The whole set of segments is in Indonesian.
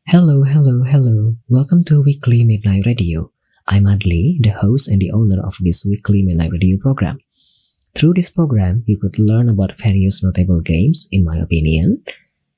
Hello, hello, hello. Welcome to Weekly Midnight Radio. I'm Adli, the host and the owner of this Weekly Midnight Radio program. Through this program, you could learn about various notable games, in my opinion,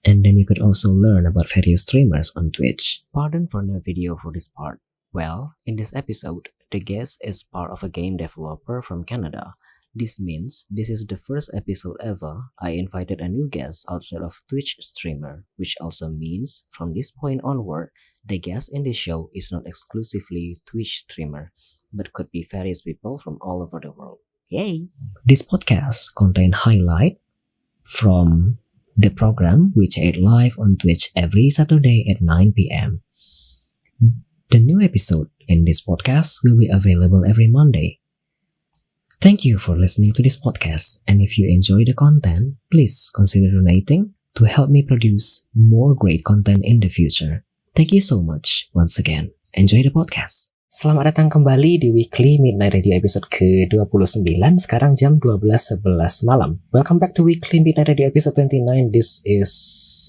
and then you could also learn about various streamers on Twitch. Pardon for no video for this part. Well, in this episode, the guest is part of a game developer from Canada. This means this is the first episode ever I invited a new guest outside of Twitch streamer, which also means from this point onward, the guest in this show is not exclusively Twitch streamer, but could be various people from all over the world. Yay! This podcast contain highlight from the program which aired live on Twitch every Saturday at 9 p.m. The new episode in this podcast will be available every Monday. Thank you for listening to this podcast, and if you enjoy the content, please consider donating to help me produce more great content in the future. Thank you so much once again. Enjoy the podcast. Selamat datang kembali di Weekly Midnight Radio episode ke-29, sekarang jam 12.11 malam. Welcome back to Weekly Midnight Radio episode 29. This is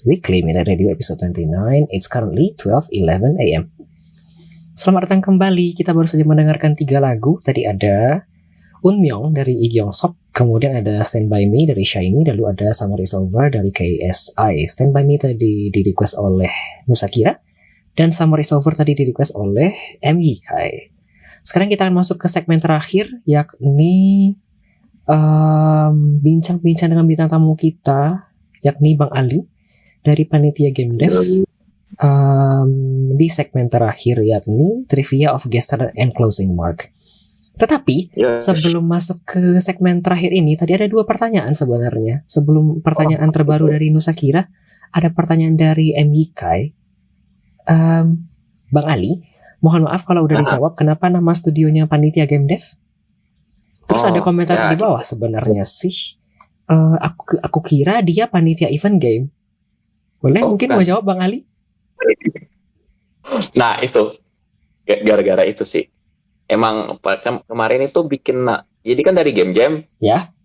Weekly Midnight Radio episode 29. It's currently 12:11 a.m. Selamat datang kembali. Kita baru saja mendengarkan 3 lagu. Tadi ada Unmyeong dari Lee Kyung-sok, kemudian ada Stand By Me dari SHINee, lalu ada Summer Is Over dari KSI. Stand By Me tadi di-request oleh Nusakira, dan Summer Is Over tadi di-request oleh MYK. Sekarang kita akan masuk ke segmen terakhir, yakni bincang-bincang dengan bintang tamu kita, yakni Bang Ali dari Panitia Game Dev. Di segmen terakhir, yakni Trivia of Gesture and Closing Mark. Tetapi sebelum masuk ke segmen terakhir ini, tadi ada 2 pertanyaan sebenarnya. Sebelum pertanyaan terbaru dari Nusakira, ada pertanyaan dari MYK. Bang Ali, mohon maaf kalau udah dijawab, kenapa nama studionya Panitia Game Dev? Terus ada komentar di bawah, sebenarnya sih aku kira dia Panitia Event Game. Boleh mungkin mau jawab Bang Ali? Nah itu gara-gara itu sih. Emang kemarin itu bikin, jadi kan dari Game Jam ya,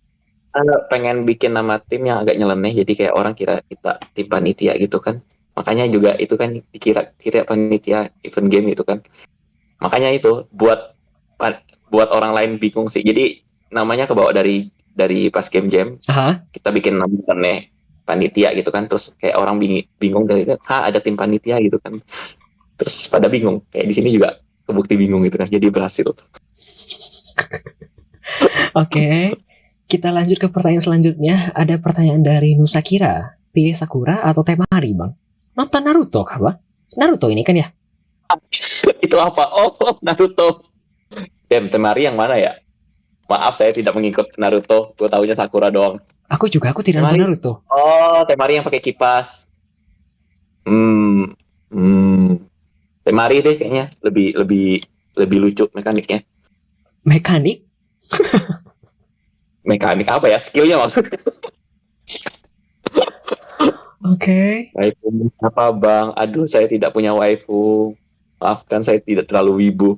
pengen bikin nama tim yang agak nyeleneh, jadi kayak orang kira kita tim panitia gitu kan, makanya juga itu kan dikira panitia event game gitu kan, makanya itu buat orang lain bingung sih, jadi namanya kebawa dari pas Game Jam. Kita bikin nama nyeleneh panitia gitu kan, terus kayak orang bingung dari ada tim panitia gitu kan, terus pada bingung, kayak di sini juga kebukti bingung gitu kan, jadi berhasil. Oke, kita lanjut ke pertanyaan selanjutnya. Ada pertanyaan dari Nusakira. Pilih Sakura atau Temari, Bang? Nonton Naruto kah, Bang? Naruto ini kan ya? Itu apa? Oh, Naruto. Temari yang mana ya? Maaf, saya tidak mengikut Naruto. Gue taunya Sakura doang. Aku tidak nonton Naruto. Oh, Temari yang pakai kipas. Temari deh kayaknya lebih lucu mekaniknya. Mekanik? Mekanik apa ya? Skillnya maksudnya. Oke. Waifu apa Bang? Aduh, saya tidak punya waifu. Maafkan, saya tidak terlalu wibu.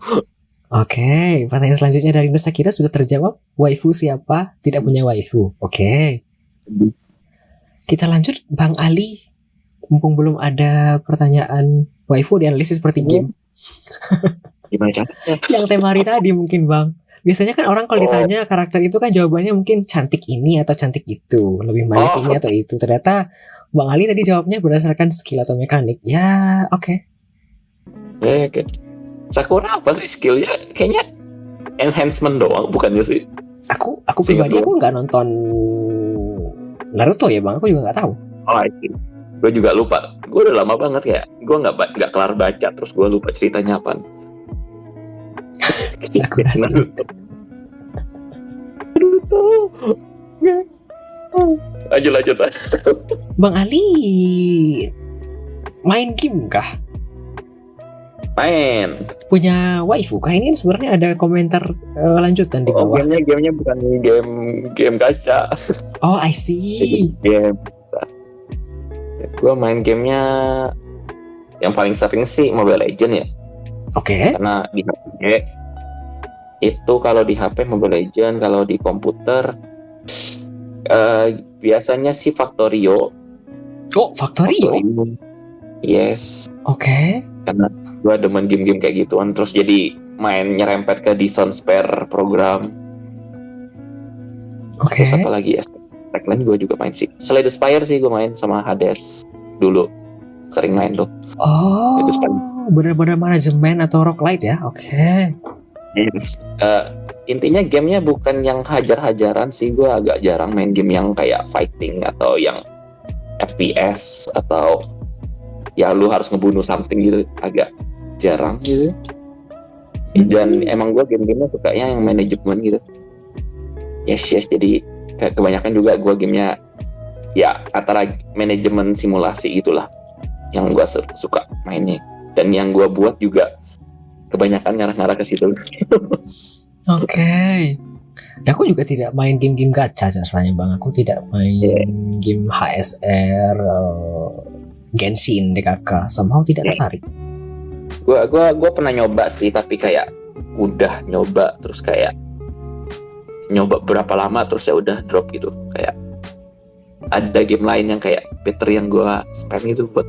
Oke, pertanyaan selanjutnya dari Nusakira sudah terjawab. Waifu siapa? Tidak punya waifu. Oke. Kita lanjut Bang Ali. Mumpung belum ada pertanyaan waifu dianalisis seperti game. Gimana caranya? Yang Temari tadi mungkin Bang. Biasanya kan orang kalau ditanya karakter itu kan jawabannya mungkin cantik ini atau cantik itu, lebih manis ini atau itu. Ternyata Bang Ali tadi jawabnya berdasarkan skill atau mekanik. Ya, oke. Oke. Sakura apa sih skillnya? Kayaknya enhancement doang, bukannya sih? Aku pribadi aku nggak nonton Naruto ya Bang. Aku juga nggak tahu. Oh, gue juga lupa. Gue udah lama banget ya. Gue nggak kelar baca, terus gue lupa ceritanya apa. Naruto. Lanjut. Bang Ali main game kah? Main. Punya waifu kah? Ini sebenarnya ada komentar lanjutan di bawah. Gamenya bukan game gacha. Oh, I see. Game. Gue main gamenya yang paling sering sih Mobile Legends ya. Oke. Karena di HP itu, kalau di HP Mobile Legends, kalau di komputer biasanya sih Factorio. Oh, Factorio? Yes, Oke. karena gue demen game-game kayak gituan, terus jadi main nyerempet ke Dison Spare program. Oke. Terus apa lagi ya? Techland gue juga main sih. Slay the Spire sih gue main sama Hades dulu. Sering main tuh. Oh, Itu Spire. benar-benar manajemen atau roguelite ya? Oke. Yes. Intinya gamenya bukan yang hajar-hajaran sih. Gue agak jarang main game yang kayak fighting atau yang FPS atau ya lu harus ngebunuh something gitu. Agak jarang gitu. Dan emang gue game-gamenya sukanya yang manajemen gitu. Yes, jadi kebanyakan juga gue gamenya ya antara manajemen simulasi itulah yang gue suka mainnya, dan yang gue buat juga kebanyakan ngarah-ngarah ke situ. Oke. Dan aku juga tidak main game-game gacha rasanya bang. Aku tidak main game HSR, Genshin, DKK. Somehow tidak tertarik. Gue pernah nyoba sih, tapi kayak udah nyoba terus kayak nyoba berapa lama terus ya udah drop gitu. Kayak ada game lain yang kayak better yang gue spend gitu buat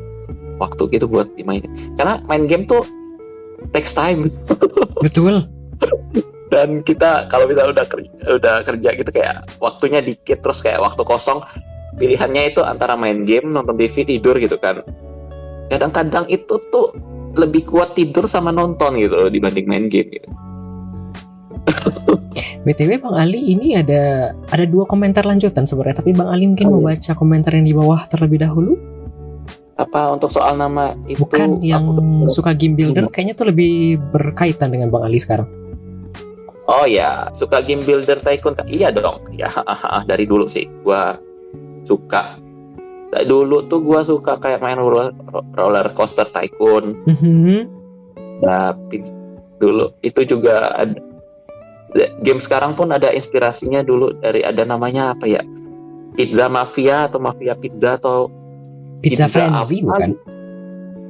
waktu gitu buat dimainin. Karena main game tuh takes time. Betul. Dan kita kalau misalnya udah kerja gitu kayak waktunya dikit, terus kayak waktu kosong pilihannya itu antara main game, nonton TV, tidur gitu kan. Kadang-kadang itu tuh lebih kuat tidur sama nonton gitu loh dibanding main game gitu. BTW Bang Ali, ini ada 2 komentar lanjutan sebenarnya, tapi Bang Ali mungkin mau baca komentar yang di bawah terlebih dahulu. Apa untuk soal nama itu? Bukan yang suka game builder, kayaknya tuh lebih berkaitan dengan Bang Ali sekarang. Oh ya, suka game builder tycoon? Iya dong. Ya, dari dulu sih gua suka. Dulu tuh gua suka kayak main roller coaster tycoon. Tapi dulu itu juga ada game sekarang pun ada inspirasinya dulu dari ada namanya apa ya? Pizza Mafia atau Mafia Pizza atau Pizza Frenzy bukan?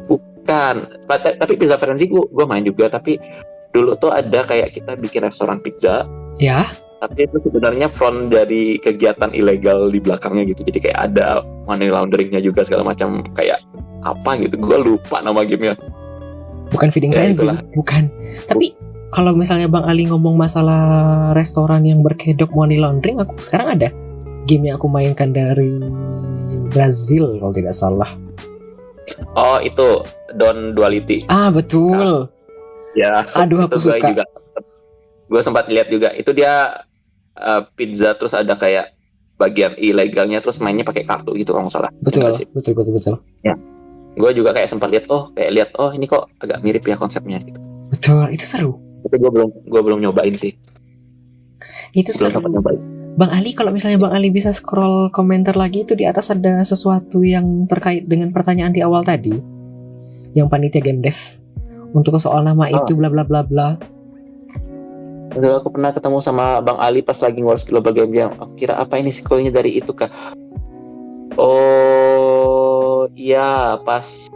Bukan. Tapi Pizza Frenzy gua main juga, tapi dulu tuh ada kayak kita bikin restoran pizza. Ya. Tapi itu sebenarnya front dari kegiatan ilegal di belakangnya gitu. Jadi kayak ada money launderingnya juga segala macam, kayak apa gitu. Gue lupa nama gamenya. Bukan Feeding Frenzy, bukan. Tapi kalau misalnya Bang Ali ngomong masalah restoran yang berkedok money laundering, aku sekarang ada game yang aku mainkan dari Brazil kalau tidak salah. Oh, itu Dawn Duality. Ah, betul. Ya. Aduh, aku suka. Gue sempat lihat juga. Itu dia pizza, terus ada kayak bagian ilegalnya, terus mainnya pakai kartu gitu kalau nggak salah. Betul. Ya. Gue juga kayak sempat lihat, ini kok agak mirip ya konsepnya gitu. Betul, itu seru. Tapi gue belum nyobain sih. Itu belum seru. Bang Ali, kalau misalnya Bang Ali bisa scroll komentar lagi, itu di atas ada sesuatu yang terkait dengan pertanyaan di awal tadi, yang panitia game dev untuk soal nama itu bla bla bla bla. Aku pernah ketemu sama Bang Ali pas lagi ngurus Global Game Jam. Aku kira apa ini sequelnya dari itu kah? Oh iya, pas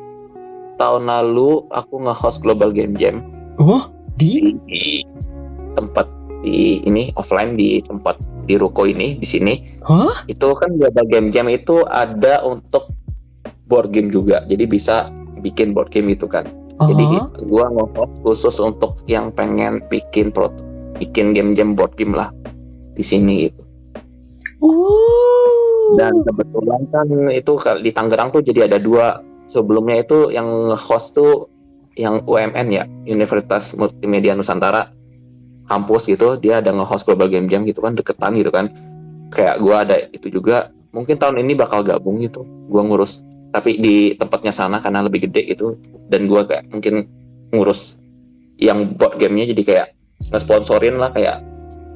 tahun lalu aku nge-host Global Game Jam. Oh, di tempat di ini offline, di tempat di ruko ini di sini. Hah? Itu kan Global Game Jam itu ada untuk board game juga. Jadi bisa bikin board game itu kan. Jadi gua nge-host khusus untuk yang pengen bikin game jam board game lah di sini gitu. Dan kebetulan kan itu di Tangerang tuh jadi ada 2. Sebelumnya itu yang host tuh yang UMN ya, Universitas Multimedia Nusantara kampus gitu, dia ada nge-host Global Game Jam gitu kan, deketan gitu kan. Kayak gua ada itu juga. Mungkin tahun ini bakal gabung gitu. Gua ngurus tapi di tempatnya sana karena lebih gede itu, dan gua kayak mungkin ngurus yang board game-nya, jadi kayak nge-sponsorin lah kayak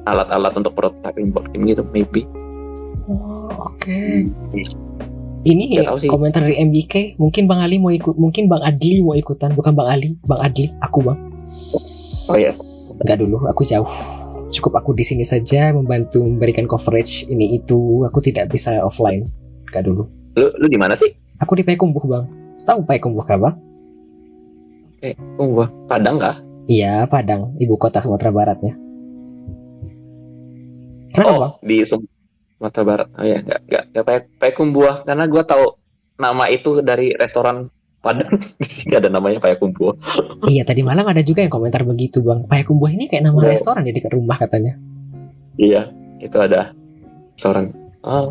alat-alat untuk prototyping board game gitu maybe. Oke. Ini komentar dari MJK, mungkin Bang Ali mau ikut, mungkin Bang Adli mau ikutan, bukan Bang Ali, Bang Adli, aku Bang. Oh iya. Enggak dulu, aku jauh. Cukup aku di sini saja membantu memberikan coverage ini itu, aku tidak bisa offline. Enggak dulu. Lu di mana sih? Aku di Payakumbuh, Bang. Tahu Payakumbuh kah, Bang? Payakumbuh, Padang kah? Iya, Padang, ibu kota Sumatera Baratnya. Kenapa, Bang? Di Sumatera Barat. Oh ya, enggak Payakumbuh, karena gue tahu nama itu dari restoran Padahal di sini ada namanya Payakumbuh. Iya, tadi malam ada juga yang komentar begitu bang. Payakumbuh ini kayak nama restoran ya dekat rumah katanya. Iya, itu ada restoran. Oh,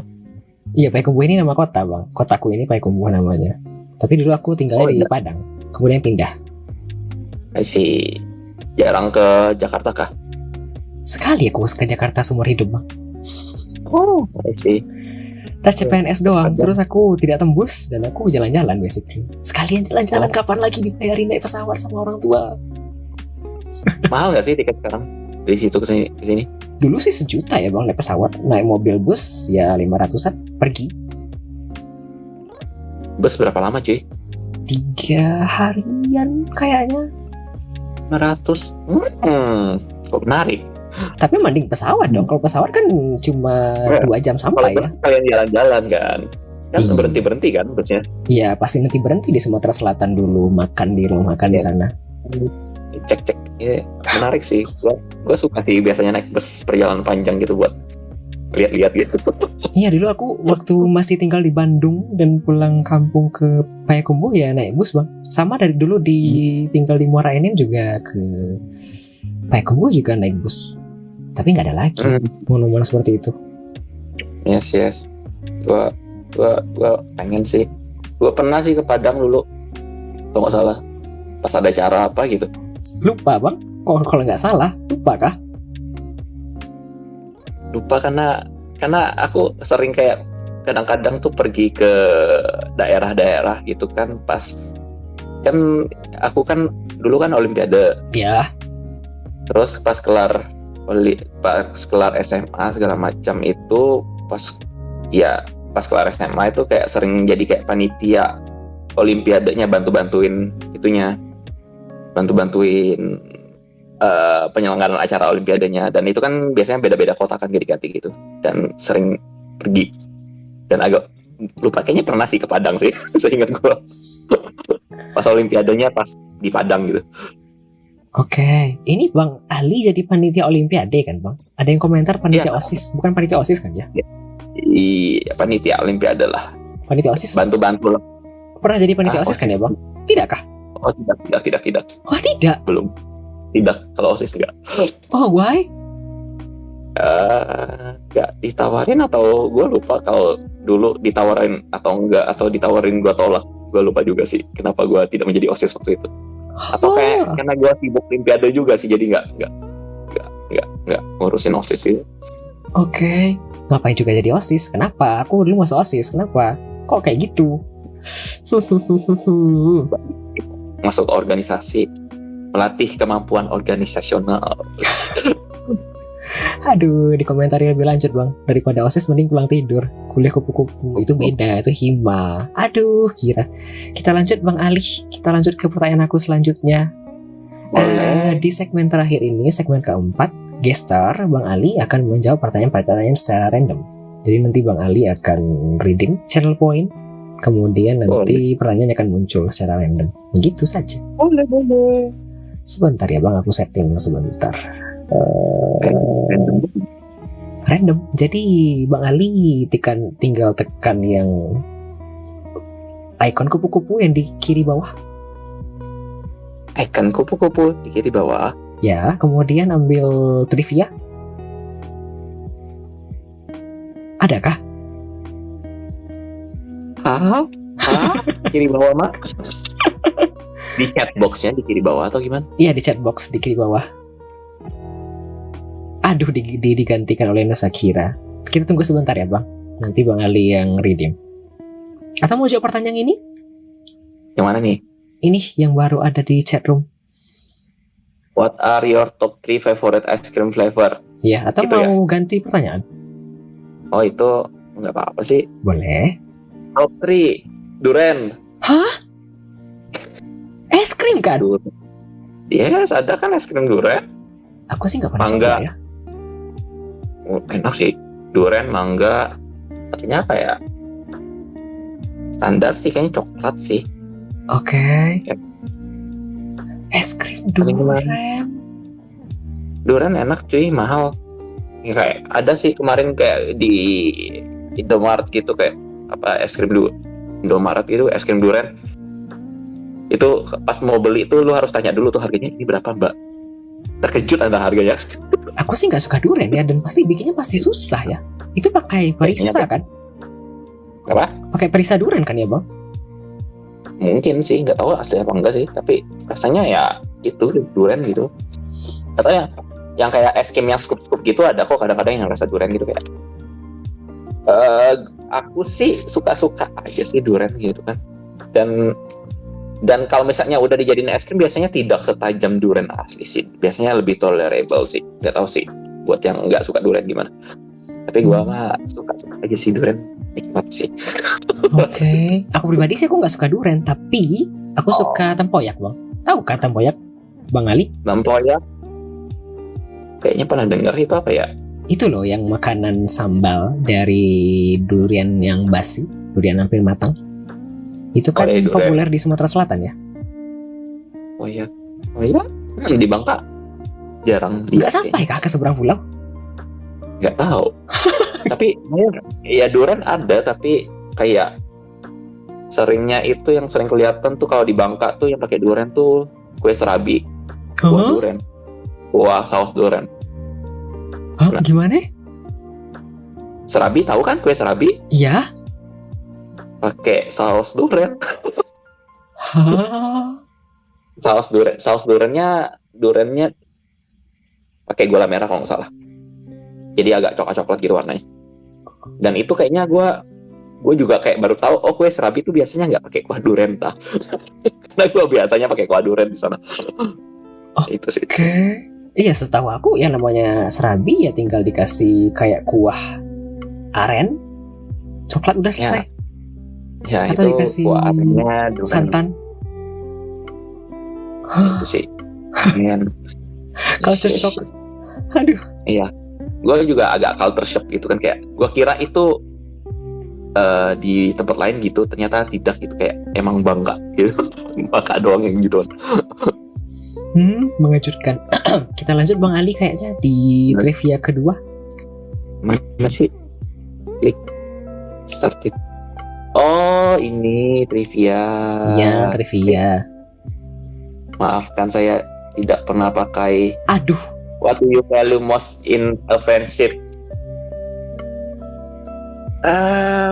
Iya, Payakumbuh ini nama kota bang. Kotaku ini Payakumbuh namanya. Tapi dulu aku tinggalnya di iya. Padang. Kemudian pindah. Masih jarang ke Jakarta kah? Sekali aku ke Jakarta seumur hidup bang. Oh, sih. Tes CPNS doang. Padang. Terus aku tidak tembus dan aku jalan-jalan basically. Sekalian jalan-jalan, kapan lagi dibayarin naik pesawat sama orang tua? Mahal nggak sih tiket sekarang? Dari situ ke sini? Dulu sih 1 juta ya bang naik pesawat. Naik mobil bus ya 500-an pergi. Bus berapa lama cuy? 3 harian kayaknya. 500. Kok menarik. Tapi mending pesawat dong. Kalau pesawat kan cuma 2 jam Kalau sampai bus ya. kalian jalan-jalan kan? Kan Iya. berhenti kan busnya? Iya pasti nanti berhenti di Sumatera Selatan dulu, makan di rumah makan di sana. Cek. Ya, menarik sih. Gua suka sih biasanya naik bus perjalanan panjang gitu buat lihat-lihat gitu. Iya dulu aku waktu masih tinggal di Bandung dan pulang kampung ke Payakumbuh ya naik bus bang. Sama dari dulu tinggal di Muara Enim juga ke Payakumbuh juga naik bus. Tapi nggak ada lagi monumen seperti itu. Yes. Gua pengen sih. Gua pernah sih ke Padang dulu. Kalau nggak salah. Pas ada acara apa gitu. Lupa bang. Kalau nggak salah lupa kah? Lupa karena aku sering kayak kadang-kadang tuh pergi ke daerah-daerah gitu kan pas kan aku kan dulu kan Olimpiade. Ya. Terus pas kelar SMA segala macam itu pas kelar SMA itu kayak sering jadi kayak panitia Olimpiadenya, bantuin penyelenggaraan acara Olimpiadenya, dan itu kan biasanya beda-beda kota kan ganti-ganti gitu, dan sering pergi dan agak lupa kayaknya pernah sih ke Padang sih seingat gue pas Olimpiadenya pas di Padang gitu. Oke, ini Bang Ali jadi panitia Olimpiade kan Bang? Ada yang komentar panitia OSIS, bukan panitia OSIS kan ya? Iya, panitia Olimpiade lah. Panitia OSIS. Bantu-bantu lah. Pernah jadi panitia OSIS kan ya Bang? Tidakkah? Oh tidak. Oh tidak? Belum. Tidak, kalau OSIS enggak. Oh why? Enggak ditawarin atau gue lupa kalau dulu ditawarin atau enggak, atau ditawarin gue tolak. Gue lupa juga sih kenapa gue tidak menjadi OSIS waktu itu. Atau kayak karena gue sibuk Olimpiade juga sih, jadi nggak ngurusin OSIS sih. Oke. Ngapain juga jadi OSIS? Kenapa? Aku dulu masuk OSIS. Kenapa? Kok kayak gitu? Masuk organisasi, melatih kemampuan organisasional. Aduh, dikomentari lebih lanjut Bang. Daripada OSIS mending pulang tidur. Kuliah kupu-kupu itu beda, itu hima. Aduh, kira. Kita lanjut Bang Ali. Kita lanjut ke pertanyaan aku selanjutnya. Di segmen terakhir ini, segmen keempat, gestar Bang Ali akan menjawab pertanyaan-pertanyaan secara random. Jadi nanti Bang Ali akan redeem channel point, kemudian nanti pertanyaannya akan muncul secara random. Begitu saja. Boleh. Sebentar ya Bang, aku setting sebentar. Random. Jadi Bang Ali tinggal tekan yang icon kupu-kupu yang di kiri bawah. Icon kupu-kupu di kiri bawah. Ya, kemudian ambil trivia. Adakah? Hah? Kiri bawah mah? Di chat boxnya di kiri bawah atau gimana? Iya, di chat box di kiri bawah. Aduh, digantikan oleh Nusa Kira. Kita tunggu sebentar ya Bang. Nanti Bang Ali yang redeem. Atau mau jawab pertanyaan ini? Yang mana nih? Ini yang baru ada di chat room. What are your top 3 favorite ice cream flavor? Ya, atau Gitu mau ganti pertanyaan? Oh itu nggak apa-apa sih. Boleh. Top 3 durian. Hah? Es krim kan? Yes, ada kan es krim durian. Aku sih nggak pernah Mangga. coba ya. Enak sih, durian, mangga. Satunya apa ya? Standar sih kayaknya coklat sih. Oke. Es krim durian. Durian enak cuy, mahal. Ya, kayak ada sih kemarin kayak di Indomaret gitu, kayak apa es krim Indomaret gitu, es krim durian Itu pas mau beli itu lu harus tanya dulu tuh harganya ini berapa mbak. Terkejut Anda harganya. Aku sih nggak suka durian ya, dan bikinnya pasti susah ya. Itu pakai perisa Kayaknya kan? apa? Pakai perisa durian kan ya bang? Mungkin sih, nggak tahu asli apa enggak sih, tapi rasanya ya gitu durian gitu. Atau yang kayak es krim yang scoop-scoop gitu ada kok kadang-kadang yang rasa durian gitu kayak. Aku sih suka-suka aja sih durian gitu kan. Dan kalau misalnya udah dijadiin es krim biasanya tidak setajam durian asli sih. Biasanya lebih tolerable sih. Nggak tahu sih buat yang nggak suka durian gimana. Tapi gua mah suka-suka aja sih durian, nikmat sih. Oke. Aku pribadi sih aku nggak suka durian, tapi aku suka tempoyak bang. Tahu kan tempoyak, Bang Ali? Tempoyak. Kayaknya pernah dengar itu apa ya? Itu loh yang makanan sambal dari durian yang basi, durian hampir matang. Itu kan populer di Sumatera Selatan ya. Oh iya. Di Bangka jarang. Nggak sampai kah ke seberang pulau? Nggak tahu. Tapi ya durian ada, tapi kayak seringnya itu yang sering kelihatan tuh kalau di Bangka tuh yang pakai durian tuh kue serabi, buah durian, buah saus durian. Hah, gimana? Serabi tahu kan kue serabi? Iya. Pakai saus durian. Hah? Saus duriannya pakai gula merah kalau nggak salah. Jadi agak coklat-coklat gitu warnanya. Dan itu kayaknya gue juga kayak baru tahu, oh kue serabi itu biasanya nggak pakai kuah durian ta. Karena gue biasanya pakai kuah durian di sana. Itu sih. Oke. Iya, setahu aku ya namanya serabi ya tinggal dikasih kayak kuah aren, coklat udah selesai. Ya atau itu dikasih kuah arennya santan. Itu sih. Culture shock. Aduh. Iya. Gue juga agak culture shock gitu kan, kayak gue kira itu di tempat lain gitu, ternyata tidak gitu, kayak emang Bangka gitu. Bangka doang yang gitu. Mengejutkan. Kita lanjut Bang Ali kayaknya di trivia kedua. Mana sih? Klik start it. Oh ini trivia. Iya trivia. Maafkan saya tidak pernah pakai. Aduh. What do you value most in a friendship?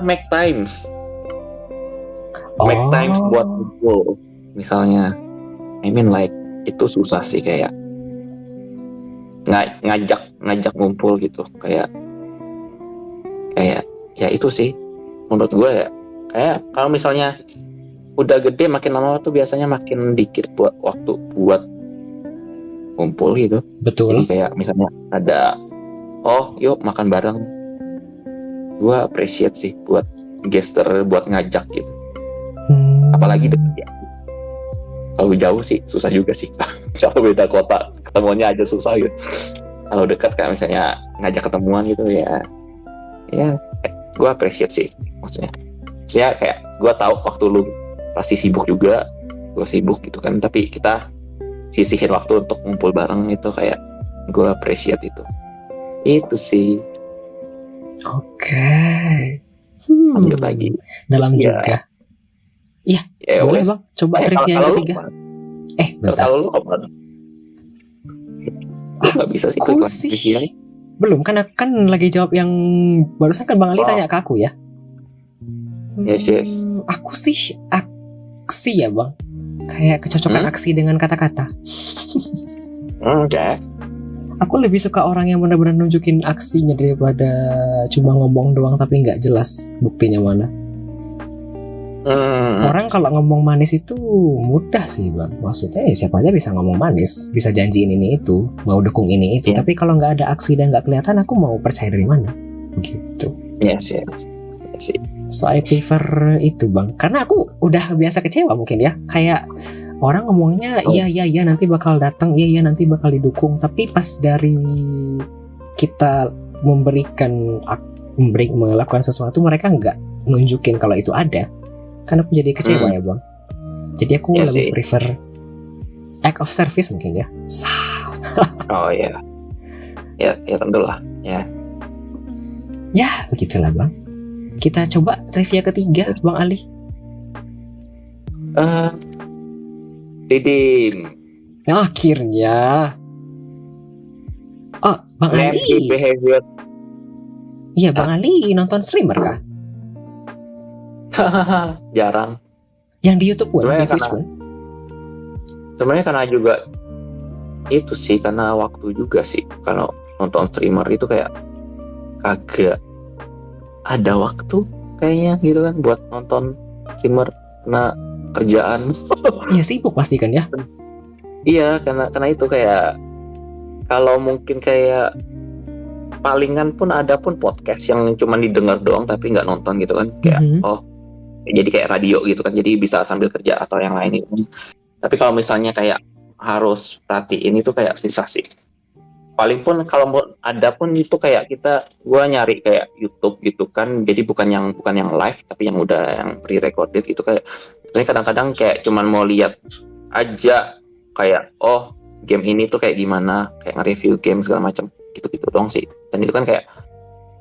Make times. Make times buat kumpul. Misalnya, I mean like itu susah sih, kayak ngajak ngumpul gitu, kayak ya itu sih menurut gue ya. Kayak kalau misalnya udah gede makin lama tuh biasanya makin dikit buat waktu buat kumpul gitu. Betul. Jadi kayak misalnya ada yuk makan bareng, gue appreciate sih buat gesture buat ngajak gitu. Apalagi deket ya. Kalau jauh sih susah juga sih. Kalau beda kota ketemuannya aja susah gitu. Kalau dekat kayak misalnya ngajak ketemuan gitu ya gue appreciate sih maksudnya. Ya kayak gue tahu waktu lu pasti sibuk juga, gue sibuk gitu kan, tapi kita sisihin waktu untuk ngumpul bareng, itu kayak gue appreciate itu sih. Oke. Lanjut lagi dalam juga. Iya, boleh Bang. Coba trivia yang ketiga. Bentar. Kalau lu apa? Gak bisa sih aku sih trivia nih. Belum, kan lagi jawab yang barusan kan Bang Ali tanya ke aku ya. Yes. Aku sih aksi ya Bang. Kayak kecocokan aksi dengan kata-kata. Oke. Aku lebih suka orang yang benar-benar nunjukin aksinya daripada cuma ngomong doang tapi nggak jelas buktinya mana. Orang kalau ngomong manis itu mudah sih Bang. Maksudnya ya siapa aja bisa ngomong manis, bisa janjiin ini itu, mau dukung ini itu. Tapi kalau nggak ada aksi dan nggak kelihatan, aku mau percaya dari mana? Begitu. Yes. So I prefer itu Bang, karena aku udah biasa kecewa mungkin ya. Kayak orang ngomongnya iya nanti bakal datang, iya nanti bakal didukung. Tapi pas dari kita melakukan sesuatu, mereka nggak nunjukin kalau itu ada. Kan aku jadi kecewa ya Bang. Jadi aku lebih prefer act of service mungkin ya. Oh ya. Ya tentulah ya. Ya begitulah Bang. Kita coba trivia ketiga Bang Ali. Tidim. Akhirnya. Oh, Bang Nancy Ali. behavior. Iya, Bang Ali nonton streamer kah? Jarang. Yang di YouTube pun, Sebenarnya di Twitch karena- pun. Sebenarnya karena juga itu sih, karena waktu juga sih. Kalau nonton streamer itu kayak kagak ada waktu kayaknya gitu kan buat nonton streamer karena kerjaan. Iya, sibuk pasti kan ya. Iya, karena itu kayak kalau mungkin kayak palingan pun ada pun podcast yang cuma didengar doang tapi nggak nonton gitu kan, kayak Mhm. jadi kayak radio gitu kan, jadi bisa sambil kerja atau yang lain itu. Tapi kalau misalnya kayak harus perhatiin itu kayak susah sih. Paling pun kalau mau ada pun itu kayak gua nyari kayak YouTube gitu kan, jadi bukan yang live tapi yang udah yang pre-recorded gitu. Kayak ini kadang-kadang kayak cuman mau lihat aja kayak game ini tuh kayak gimana, kayak nge-review game segala macam gitu-gitu doang sih. Dan itu kan kayak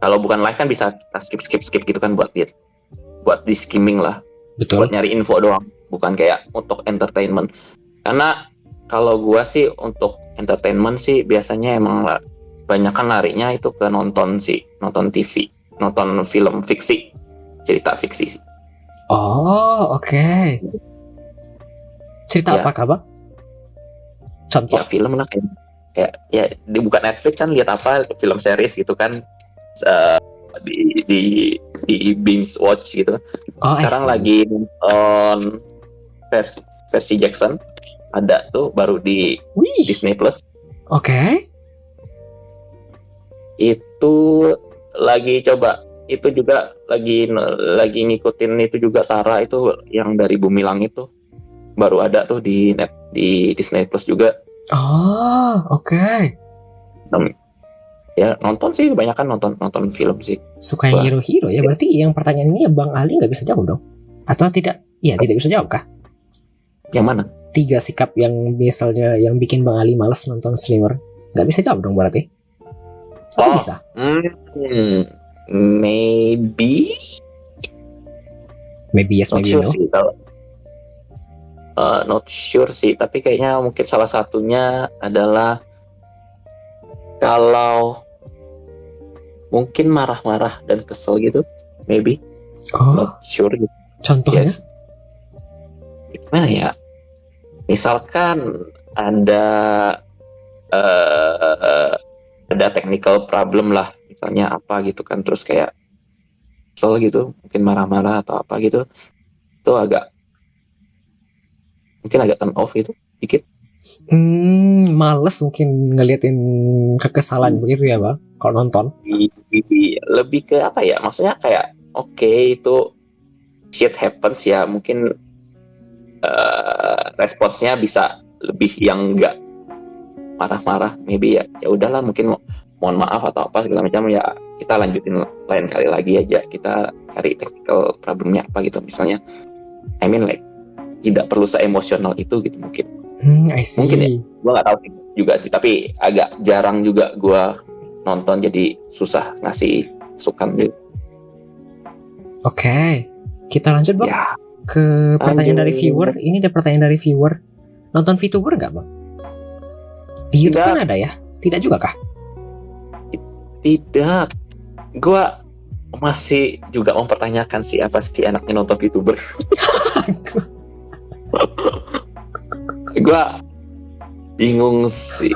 kalau bukan live kan bisa kita skip gitu kan buat di skimming lah, Betul. buat nyari info doang, bukan kayak untuk entertainment. Karena kalau gua sih untuk entertainment sih biasanya emang banyakan larinya itu ke nonton TV, nonton film fiksi, cerita fiksi sih. Oh, oke. Cerita Ya. apa, Bang? Contoh. Ya film lah kayak ya buka Netflix kan, lihat apa film series gitu kan, di binge watch gitu. Oh, I Sekarang see. lagi nonton versi Jackson, ada tuh baru di Wih, Disney Plus. oke. Itu lagi coba, itu juga lagi ngikutin itu juga Tara itu yang dari Bumi Langit tuh, baru ada tuh di Disney Plus juga. Oh, oke. Ya nonton sih, kebanyakan nonton film sih. Suka yang Wah. hero-hero ya. Berarti yang pertanyaan ini ya Bang Ali nggak bisa jawab dong? Atau tidak? Iya, tidak bisa jawab kah? Yang mana? 3 sikap yang misalnya yang bikin Bang Ali males nonton streamer. Nggak bisa jawab dong berarti? Atau Oh. bisa? Maybe Maybe yes, not maybe sure no. sih kalau not sure sih, tapi kayaknya mungkin salah satunya adalah kalau mungkin marah-marah dan kesel gitu, maybe. Oh, Not sure gitu. contohnya? Yes. Gimana ya? Misalkan ada technical problem lah, misalnya apa gitu kan, terus kayak kesel gitu, mungkin marah-marah atau apa gitu, itu agak turn off gitu dikit. Males mungkin ngeliatin kekesalan begitu ya Bang, kalau nonton. Lebih ke apa ya, maksudnya kayak oke, itu shit happens ya, mungkin responsnya bisa lebih yang enggak marah-marah, maybe ya udahlah, mungkin mohon maaf atau apa segala macam, ya kita lanjutin lain kali lagi aja, kita cari technical problemnya apa gitu misalnya. I mean like tidak perlu se-emosional itu gitu mungkin. I see. Mungkin ya, gue nggak tahu juga sih, tapi agak jarang juga gue nonton, jadi susah ngasih masukan gitu. Oke, kita lanjut Bang Ya, ke pertanyaan dari lanjut. viewer. Ini ada pertanyaan dari viewer. Nonton VTuber nggak Bang? Di YouTube Tidak. kan ada ya? Tidak juga kah? Tidak, gue masih juga mempertanyakan siapa sih anaknya nonton VTuber. Gue bingung sih,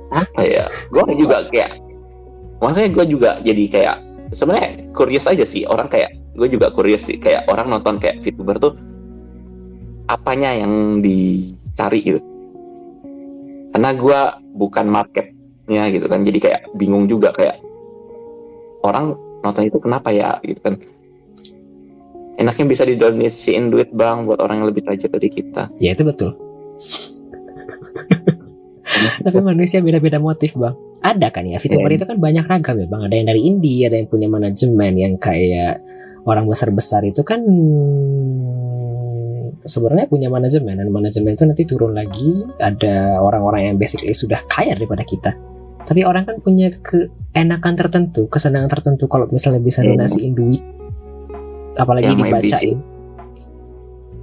apa ya, gue juga kayak, maksudnya gue juga jadi kayak sebenarnya curious aja sih, orang kayak gue juga curious sih, kayak orang nonton kayak VTuber tuh apanya yang dicari gitu, karena gue bukan marketnya gitu kan, jadi kayak bingung juga, kayak orang nonton itu kenapa ya gitu kan. Enaknya bisa didonasiin duit Bang buat orang yang lebih tajir dari kita. Ya itu betul. Tapi manusia beda-beda motif Bang. Ada kan ya, VTuber itu kan banyak ragam ya Bang. Ada yang dari indie, ada yang punya manajemen, yang kayak orang besar-besar itu kan sebenarnya punya manajemen, dan manajemen itu nanti turun lagi, ada orang-orang yang basically sudah kaya daripada kita. Tapi orang kan punya keenakan tertentu, kesenangan tertentu kalau misalnya bisa donasiin duit, apalagi Ya, maybe dibacain.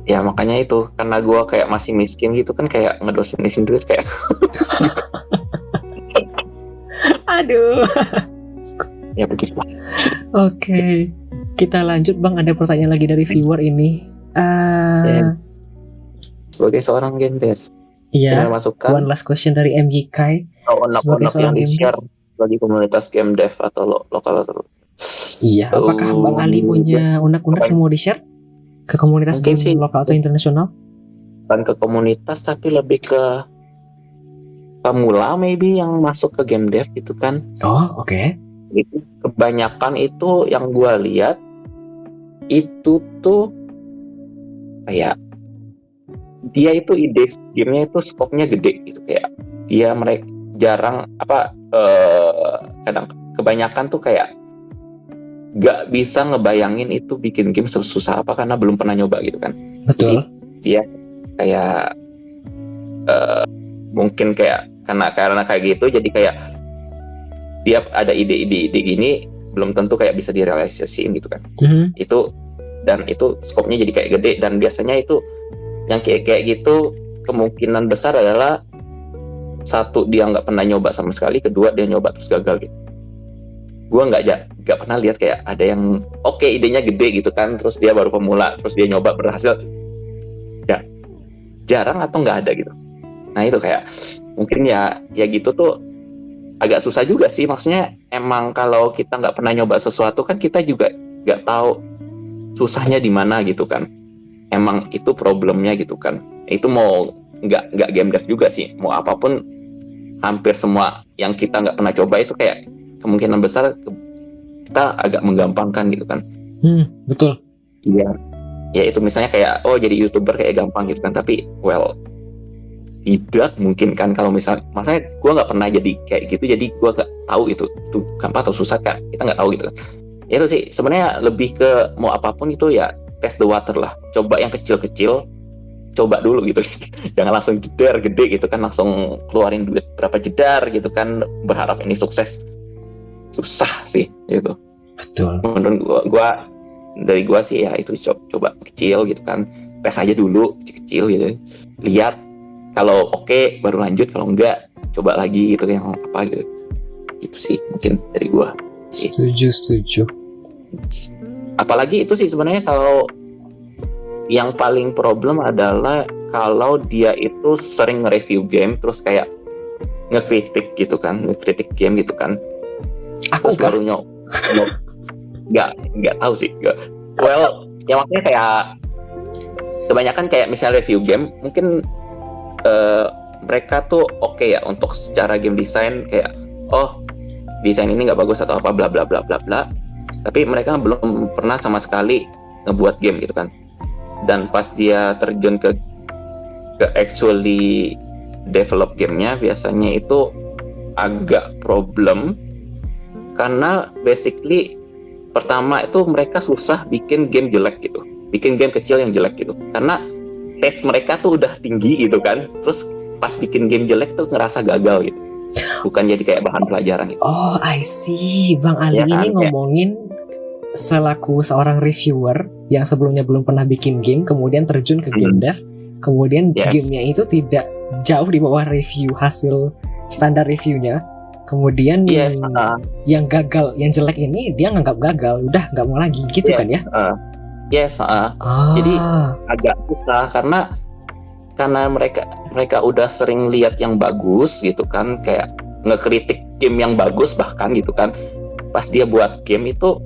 Ya makanya itu, karena gue kayak masih miskin gitu kan, kayak ngedosen duit kayak Aduh. ya begitu. Oke. Kita lanjut Bang, ada pertanyaan lagi dari viewer ini. Ya, sebagai seorang game dev dengan Iya, masukan one last question dari MG Kai. atau Sebagai unek-unek yang seorang game di-share dev, bagi komunitas game dev atau lokal atau iya, apakah Bang Ali punya unek-unek yang mau di-share ke komunitas mungkin game sih lokal atau internasional? bukan ke komunitas tapi lebih ke pemula maybe yang masuk ke game dev gitu kan. Oh, oke. Itu kebanyakan itu yang gue lihat itu tuh kayak dia itu ide gamenya itu skopnya gede gitu, kayak dia mereka jarang kadang kebanyakan tuh kayak gak bisa ngebayangin itu bikin game susah apa karena belum pernah nyoba gitu kan. Betul. Jadi dia kayak mungkin kayak karena kayak gitu jadi kayak dia ada ide gini belum tentu kayak bisa direalisasiin gitu kan. Itu dan itu skopnya jadi kayak gede, dan biasanya itu yang kayak gitu kemungkinan besar adalah satu dia nggak pernah nyoba sama sekali, kedua dia nyoba terus gagal gitu. Gue nggak pernah lihat kayak ada yang oke, idenya gede gitu kan, terus dia baru pemula terus dia nyoba berhasil, ya jarang atau nggak ada gitu. Nah itu kayak mungkin ya gitu tuh agak susah juga sih, maksudnya emang kalau kita nggak pernah nyoba sesuatu kan kita juga nggak tahu susahnya di mana gitu kan. Emang itu problemnya gitu kan. Itu mau nggak game dev juga sih, mau apapun hampir semua yang kita nggak pernah coba itu kayak kemungkinan besar kita agak menggampangkan gitu kan. Betul. Iya. Ya itu misalnya kayak jadi YouTuber kayak gampang gitu kan, tapi tidak mungkin kan kalau misalnya gue nggak pernah jadi kayak gitu, jadi gue nggak tahu itu gampang atau susah kan, kita nggak tahu gitu kan. Ya itu sih sebenarnya lebih ke mau apapun itu ya test the water lah, coba yang kecil-kecil, coba dulu gitu. Jangan langsung jedar gede gitu kan, langsung keluarin duit berapa jedar gitu kan berharap ini sukses, susah sih gitu. Betul. Menurut dari gua sih ya itu coba kecil gitu kan, tes aja dulu kecil gitu, lihat kalau oke baru lanjut, kalau enggak coba lagi gitu yang apa gitu. Itu sih mungkin dari gua. Setuju. Apalagi itu sih sebenarnya kalau yang paling problem adalah kalau dia itu sering nge-review game terus kayak ngekritik gitu kan, ngekritik game gitu kan. Aku terus baru nggak tahu sih. Well, ya maksudnya kayak kebanyakan kayak misalnya review game mungkin mereka tuh oke ya untuk secara game design, kayak desain ini nggak bagus atau apa bla bla bla bla bla, tapi mereka belum pernah sama sekali ngebuat game gitu kan. Dan pas dia terjun ke actually develop gamenya biasanya itu agak problem, karena basically pertama itu mereka susah bikin game jelek gitu, bikin game kecil yang jelek gitu, karena tes mereka tuh udah tinggi gitu kan, terus pas bikin game jelek tuh ngerasa gagal gitu, bukan jadi kayak bahan pelajaran gitu. Oh, I see. Bang Ali ini ngomongin selaku seorang reviewer yang sebelumnya belum pernah bikin game, kemudian terjun ke game dev, kemudian gamenya itu tidak jauh di bawah review hasil standar reviewnya, kemudian yang gagal, yang jelek ini dia nganggap gagal, udah nggak mau lagi gitu kan ya? Jadi agak susah karena mereka udah sering lihat yang bagus gitu kan, kayak ngekritik game yang bagus bahkan gitu kan. Pas dia buat game itu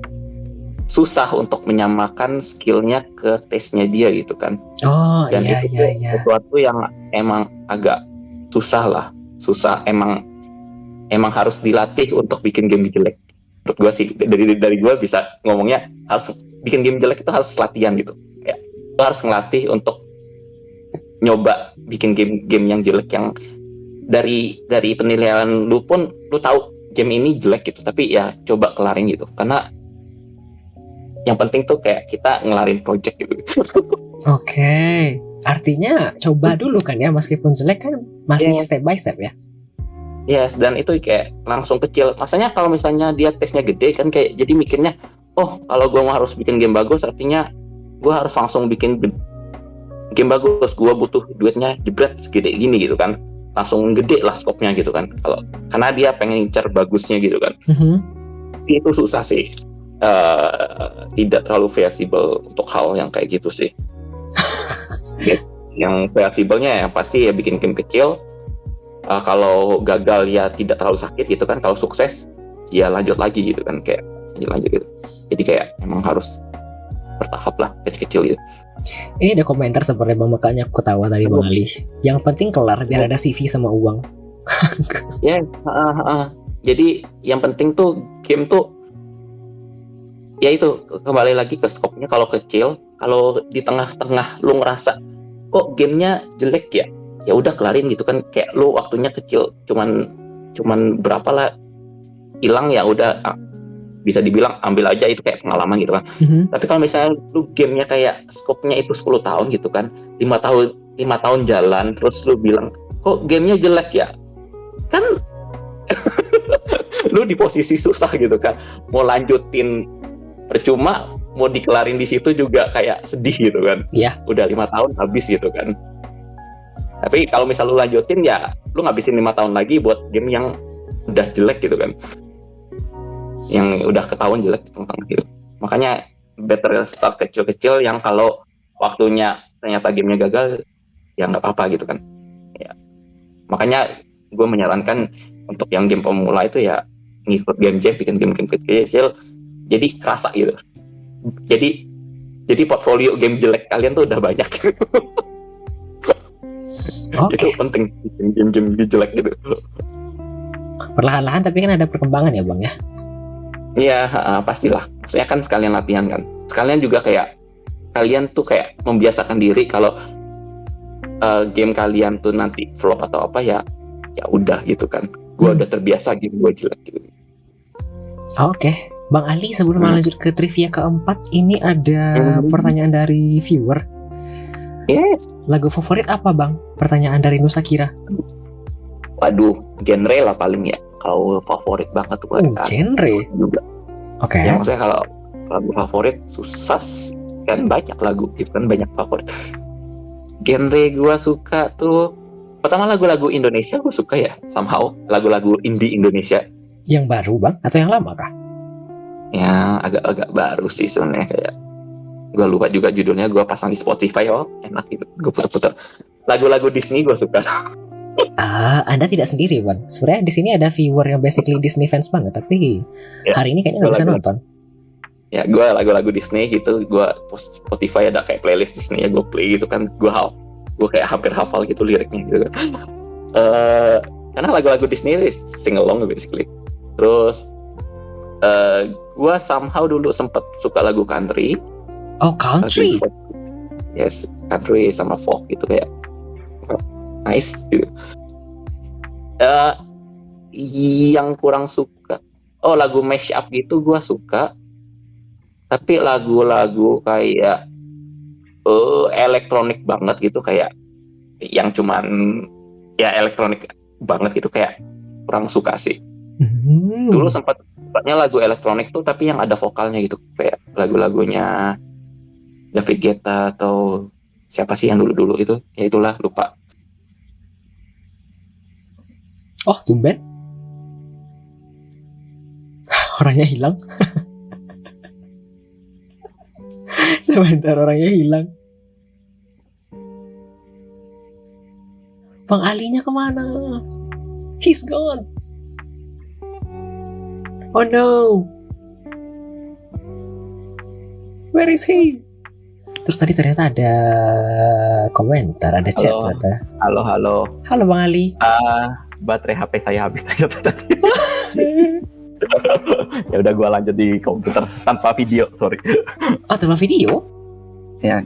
susah untuk menyamakan skillnya ke taste-nya dia gitu kan. Dan itu sesuatu yang emang agak susah, emang harus dilatih untuk bikin game jelek. Menurut gue sih, dari gue bisa ngomongnya, harus bikin game jelek itu harus latihan gitu ya. Lo harus ngelatih untuk nyoba bikin game yang jelek, yang dari penilaian lu pun lu tahu game ini jelek gitu, tapi ya coba kelarin gitu, karena yang penting tuh kayak kita ngelarin project gitu. Oke, artinya coba dulu kan ya, meskipun jelek kan masih step by step ya. Yes, dan itu kayak langsung kecil. Maksudnya kalau misalnya dia tesnya gede kan, kayak jadi mikirnya, kalau gue mau harus bikin game bagus, artinya gue harus langsung bikin game bagus, gue butuh duitnya jebret segede gini gitu kan, langsung gede lah skopnya gitu kan, kalau karena dia pengen ngincar bagusnya gitu kan. Itu susah sih. Tidak terlalu feasible untuk hal yang kayak gitu sih. Yang feasible-nya yang pasti ya bikin game kecil. Kalau gagal ya tidak terlalu sakit gitu kan. Kalau sukses ya lanjut lagi gitu kan, kayak lanjut gitu. Jadi kayak emang harus bertahap lah, kecil-kecil gitu. Ini ada komentar seperti makanya aku ketawa tadi Bang Ali. Yang penting kelar biar ada CV sama uang. Ya, jadi yang penting tuh game tuh ya itu kembali lagi ke skopnya. Kalau kecil, kalau di tengah-tengah lu ngerasa kok gamenya jelek ya, ya udah kelarin gitu kan. Kayak lu waktunya kecil, cuman berapa lah hilang, ya udah bisa dibilang ambil aja, itu kayak pengalaman gitu kan. Tapi kalau misalnya lu gamenya kayak skopnya itu 10 tahun gitu kan, 5 tahun jalan, terus lu bilang kok gamenya jelek ya, kan lu di posisi susah gitu kan, mau lanjutin percuma, mau dikelarin di situ juga kayak sedih gitu kan. Iya. Udah 5 tahun habis gitu kan. Tapi kalau misal lu lanjutin ya lu ngabisin 5 tahun lagi buat game yang udah jelek gitu kan, yang udah ketahuan jelek di tengah-tengah gitu. Makanya better start kecil-kecil, yang kalau waktunya ternyata gamenya gagal ya nggak apa-apa gitu kan ya. Makanya gue menyarankan untuk yang game pemula itu ya ngikut game jam, bikin game-game kecil, jadi kerasa gitu. Jadi portfolio game jelek kalian tuh udah banyak. Itu penting, bikin game jelek gitu. Perlahan-lahan tapi kan ada perkembangan ya Bang ya. Iya, pastilah. Maksudnya kan sekalian latihan kan. Sekalian juga kayak kalian tuh kayak membiasakan diri kalau game kalian tuh nanti flop atau apa ya udah gitu kan. Gue udah terbiasa game gue jelek gitu. Oke. Bang Ali, sebelum lanjut ke trivia keempat, ini ada pertanyaan dari viewer. Yes. Lagu favorit apa Bang? Pertanyaan dari Nusa Kira. Waduh, genre lah paling ya. Kalau favorit banget tuh genre juga. Oke. Ya maksudnya kalau lagu favorit susah kan, banyak lagu gitu kan, banyak favorit. Genre gue suka tuh pertama lagu-lagu Indonesia gue suka ya, somehow lagu-lagu indie Indonesia. Yang baru Bang atau yang lama kah? Ya agak baru sih sebenarnya, kayak gue lupa juga judulnya, gue pasang di Spotify, enak gitu, gue puter-puter. Lagu-lagu Disney gue suka. Anda tidak sendiri Bang. Sebenarnya di sini ada viewer yang basically Disney fans banget, tapi hari ini kayaknya nggak bisa nonton. Ya gue lagu-lagu Disney gitu, gue Spotify ada kayak playlist Disney ya, gue play gitu kan, gue kayak hampir hafal gitu liriknya gitu kan. Karena lagu-lagu Disney sing along basically. Terus gue somehow dulu sempet suka lagu country. Country? Yes, country sama folk gitu, kayak nice gitu. Yang kurang suka lagu mashup gitu gue suka, tapi lagu-lagu kayak elektronik banget gitu, kayak yang cuman ya elektronik banget gitu, kayak kurang suka sih. Dulu sempatnya lagu elektronik tuh tapi yang ada vokalnya gitu, kayak lagu-lagunya David Guetta atau siapa sih yang dulu-dulu itu, ya itulah, lupa. Tumben orangnya hilang. Sebentar, orangnya hilang. Bang Alinya kemana? He's gone. Oh no. Where is he? Terus tadi ternyata ada komentar, ada chat ternyata. Halo Bang Ali. Baterai HP saya habis tadi. Ya udah, gue lanjut di komputer tanpa video, sorry. Tanpa video? Ya,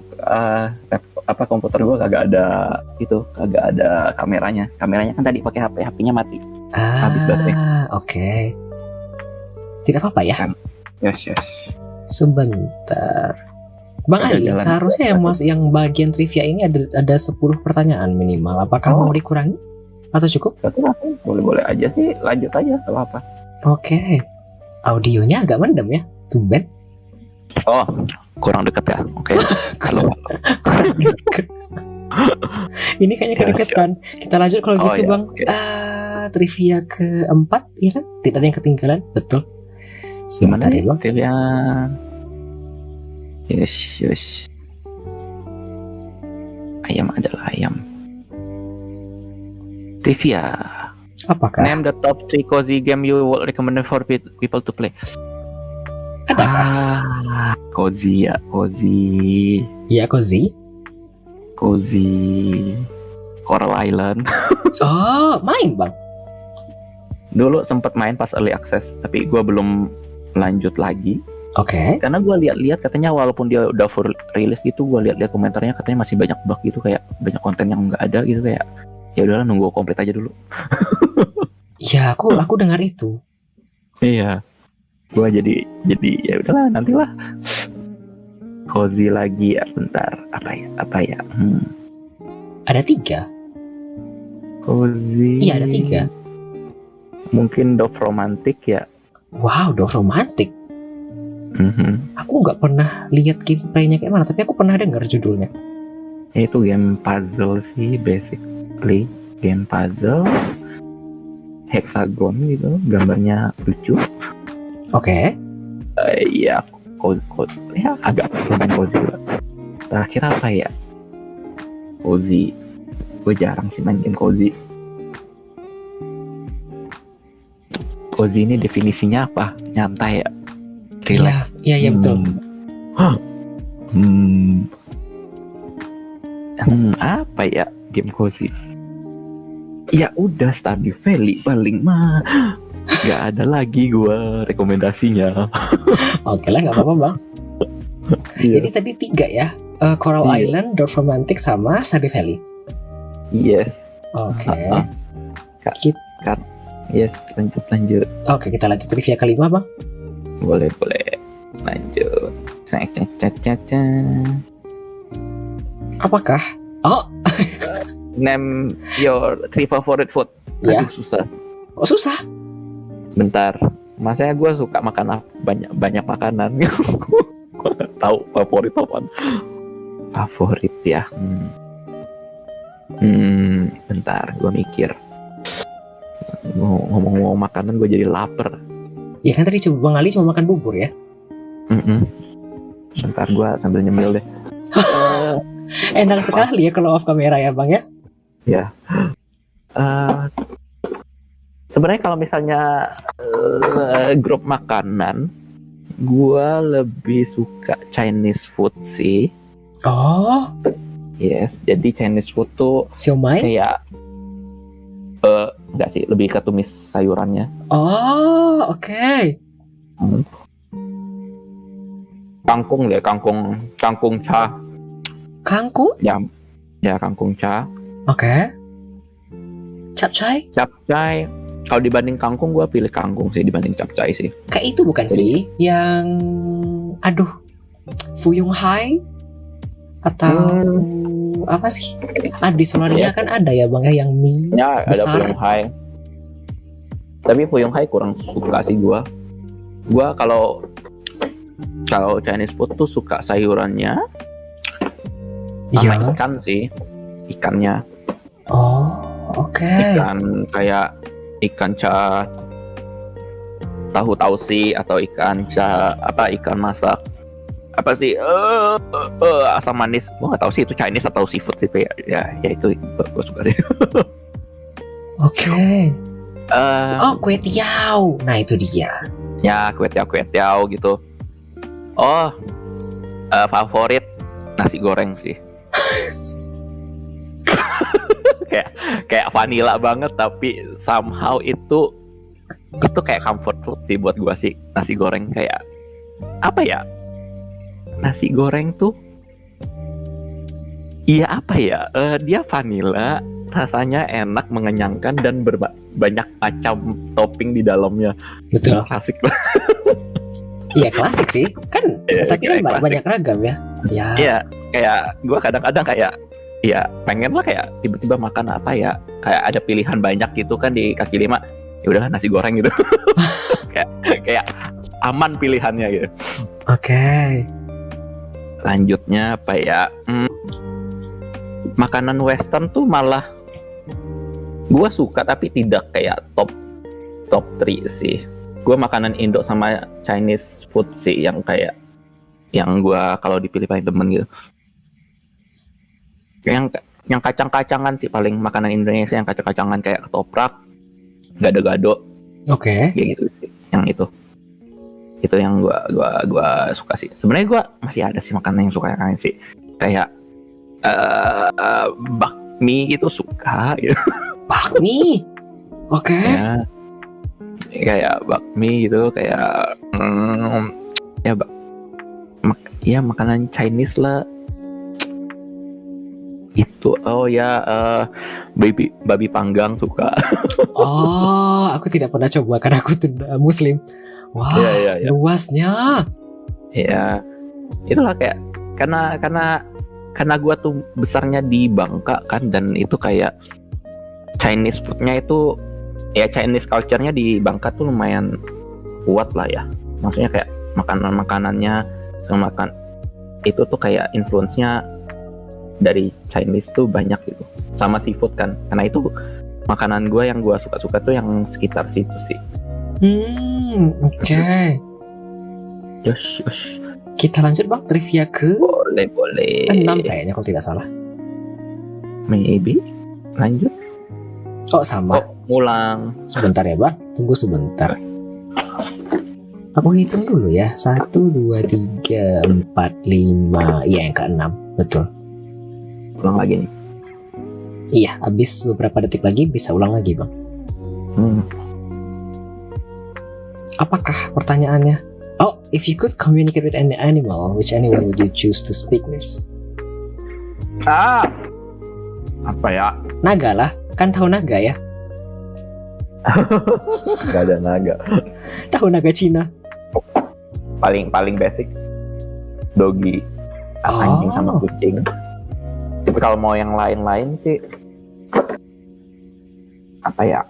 komputer gue kagak ada kameranya. Kameranya kan tadi pakai HP-nya mati. Habis baterai. Oke. Tidak apa-apa ya? Yes. Sebentar. Bang Ali, seharusnya yang bagian trivia ini ada 10 pertanyaan minimal. Apakah mau dikurangi? Atau cukup? Boleh aja sih, lanjut aja, kalau apa. Oke. Audionya agak mendem ya, tumben. Kurang dekat ya. Oke. Kalau kurang dekat. Ini kayaknya Ya, kedeketan. Kita lanjut kalau Oh, gitu, ya, Bang. oke. Trivia keempat, ya kan? Tidak ada yang ketinggalan, betul. Gimana Sebentar nih? ya, Bang. Trivia. Yes, yes. Ayam adalah ayam. Trivia. Apakah? Name the top 3 cozy game you would recommend for people to play. Adakah? Cozy ya, cozy. Ya, Cozy. Coral Island. Oh, main, Bang. Dulu sempet main pas early access, tapi gue belum lanjut lagi. Oke. Karena gue lihat-lihat katanya walaupun dia udah full release gitu, gue lihat-lihat komentarnya katanya masih banyak bug gitu, kayak banyak konten yang nggak ada gitu, kayak ya udahlah nunggu komplit aja dulu. Ya, aku dengar itu. Iya. Gue jadi ya udahlah nantilah. Cozy lagi ya, bentar. Apa ya? Ada 3. Cozy. Iya, ada 3. Mungkin Dove Romantic ya. Wow, Dove Romantic. Mhm. Aku nggak pernah lihat gameplaynya kayak mana, tapi aku pernah dengar judulnya. Itu game puzzle sih, basically game puzzle, hexagon gitu, gambarnya lucu. Oke. Iya, cozy, ya agak lumayan cozy juga. Terakhir apa ya? Cozy, gue jarang sih main game cozy. Cozy ini definisinya apa? Nyantai ya, relax. Iya, betul. Apa ya game cozy? Ya udah, Stardew Valley paling mah. Gak ada lagi gua rekomendasinya. Oke lah, nggak apa-apa, Bang. Iya. Jadi tadi 3 ya. Coral Iya. Island, Dove Romantic, sama Stardew Valley. Yes. Oke. Yes, lanjut. Oke, kita lanjut trivia kelima, Bang. Boleh. Lanjut. Apakah? Oh, Name your 3 favorite food. Ya. Aduh, susah. kok susah? Bentar. Masanya gue suka makan banyak makanan. Gue gak tahu favorit apaan. Favorit ya. Bentar, gue mikir. Ngomong-ngomong makanan, gue jadi lapar. Ya kan tadi Bang Ali cuma makan bubur ya. Bentar, gue sambil nyemil deh. Enak sekali ya kalau off kamera ya, Bang ya. Ya. Sebenarnya kalau misalnya grup makanan, gue lebih suka Chinese food sih. Oh, Yes, jadi Chinese food tuh siomay. kayak enggak sih, lebih ke tumis sayurannya. Oh, oke. Kangkung deh, kangkung cha. Kangkung? Ya kangkung cha. Oke. Capcay? Capcay. Kalau dibanding kangkung, gue pilih kangkung sih dibanding capcay sih. Kayak itu bukan sih? Yang Fuyung Hai? Atau apa sih? Di Solaria kan ada ya, Bang ya, yang mie Ya, ada besar. Fuyung Hai. Tapi Fuyung Hai kurang suka sih gue. Gue kalau Chinese food tuh suka sayurannya sama Iya. ikan sih. Ikannya. Oh, oke. Ikan kayak ikan cha tahu tausi atau ikan cha ikan masak apa sih asam manis. Gue nggak tahu sih itu Chinese atau seafood sih, ya itu gue suka sih. Oke. Oh, kue tiao. Nah, itu dia. Ya kue tiao gitu. Favorit nasi goreng sih. kayak vanilla banget, tapi somehow itu kayak comfort food sih buat gua sih. Nasi goreng kayak apa ya? Nasi goreng tuh iya apa ya? Dia vanilla, rasanya enak, mengenyangkan, dan banyak macam topping di dalamnya. Betul. Klasik. Iya, klasik sih. Kan tapi kan klasik. banyak ragam ya. Ya. Iya, kayak gua kadang-kadang kayak ya pengen lah kayak tiba-tiba makan apa ya, kayak ada pilihan banyak gitu kan di kaki lima, ya udahlah nasi goreng gitu. kayak aman pilihannya gitu. Oke. Lanjutnya apa ya, makanan western tuh malah gue suka tapi tidak kayak top 3 sih. Gue makanan Indo sama Chinese food sih yang kayak yang gue kalau dipilih paling demen gitu. Yang kacang-kacangan sih paling, makanan Indonesia yang kacang-kacangan kayak ketoprak, gado-gado. Oke. Kayak gitu sih. Yang itu yang gua suka sih. Sebenarnya gua masih ada sih makanan yang suka sih. Kayak bakmi gitu suka gitu. Bakmi. Oke. Ya, kayak bakmi gitu, kayak ya makanan Chinese lah. Itu babi panggang suka. Oh, aku tidak pernah coba karena aku tidak Muslim. Wah, Iya. luasnya. Ya, itulah kayak karena gua tuh besarnya di Bangka kan, dan itu kayak Chinese foodnya itu ya Chinese culture-nya di Bangka tuh lumayan kuat lah ya. Maksudnya kayak makanannya sama makan itu tuh kayak influence-nya dari Chinese tuh banyak gitu. Sama seafood kan. Karena itu makanan gua yang gua suka-suka tuh yang sekitar situ sih. Oke. Yosh. Kita lanjut bang, trivia ke Boleh. 6 kayaknya kalau tidak salah. Maybe. Lanjut. Oh sama. Ngulang. Sebentar ya bang, tunggu sebentar. Aku hitung dulu ya. 1, 2, 3, 4, 5. Iya yang ke-6, betul. Ulang lagi nih. Iya, habis beberapa detik lagi bisa ulang lagi bang. Apakah pertanyaannya? Oh, if you could communicate with any animal, which animal would you choose to speak with? Apa ya? Naga lah, kan tahu naga ya? Gak ada naga. Tahu naga Cina? Paling basic. Doggy, anjing sama kucing. Tapi kalau mau yang lain-lain sih apa ya?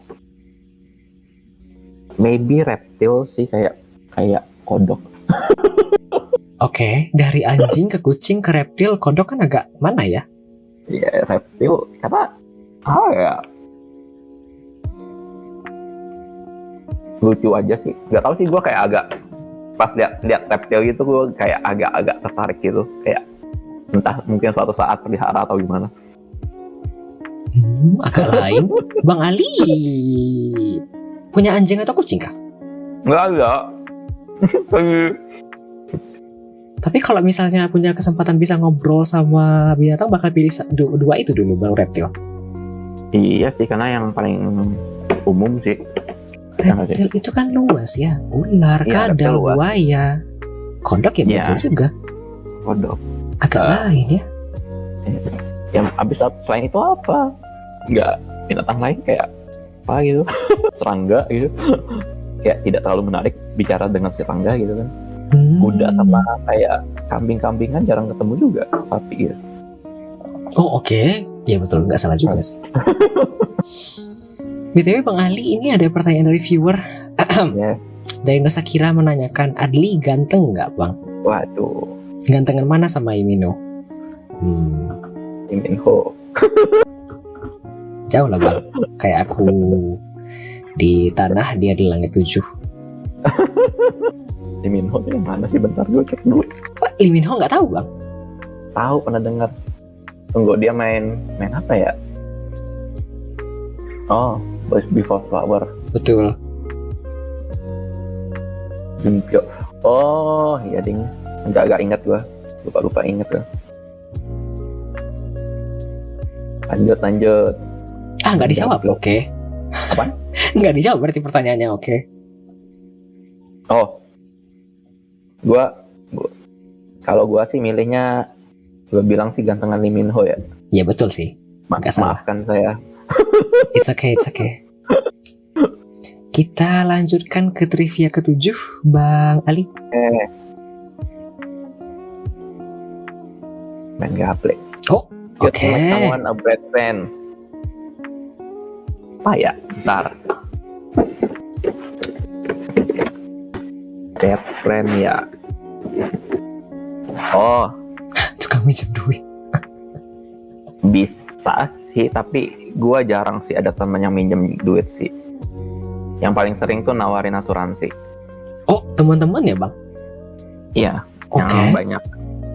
Maybe reptil sih, kayak kodok. Oke, dari anjing ke kucing ke reptil, kodok kan agak mana ya? Iya, reptil karena ya lucu aja sih. Gak tau sih, gue kayak agak pas lihat reptil gitu gue kayak agak tertarik gitu, kayak entah mungkin suatu saat pelihara atau gimana. Agak lain. Bang Ali punya anjing atau kucing kah? Enggak. Tapi kalau misalnya punya kesempatan bisa ngobrol sama binatang, bakal pilih dua itu dulu baru reptil. Iya sih, karena yang paling umum sih. Reptil itu kan luas ya, ular, Iya, kadal, buaya, kodok ya betul juga. Kodok. Agak lain ya. Yang abis selain itu apa? Enggak, binatang lain kayak apa gitu, serangga gitu. Kayak tidak terlalu menarik bicara dengan serangga gitu kan. Kuda sama kayak kambing-kambingan jarang ketemu juga, sapi gitu. Oh oke. Ya betul, nggak salah juga sih. BTW Bang Ali, ini ada pertanyaan dari viewer. Yes. Dari Nusa Kira menanyakan, Adli ganteng nggak Bang? Waduh, Gantengan mana sama Imino? Minho. Jauh lah Bang. Kayak aku di tanah, dia di langit 7. Minho itu yang mana sih? Bentar gue cek dulu. Wah, Lee Min Ho nggak tahu Bang? Tahu, pernah dengar. Tunggu, dia main apa ya? Oh, Boys Before Flower. Betul. Jimpyo. Oh, iya ding. Agak ingat gua. Lupa ingat gua. Lanjut. Ah, nggak dijawab. Oke. Apaan? Nggak dijawab berarti pertanyaannya. Oke. Oh. Kalau gua sih milihnya, gua bilang sih gantengan Lee Min Ho ya. Ya betul sih. Nggak salah. Maafkan saya. It's okay. Kita lanjutkan ke trivia ke-7, Bang Ali. Main gaple. Oh, oke. Someone a bad friend. Apa ya? Bentar. Bad friend ya. Oh, Tukang minjem duit. bis Saat sih, tapi gue jarang sih ada temen yang minjem duit sih. Yang paling sering tuh nawarin asuransi. Oh, teman-teman ya bang? Iya, Oke. yang banyak.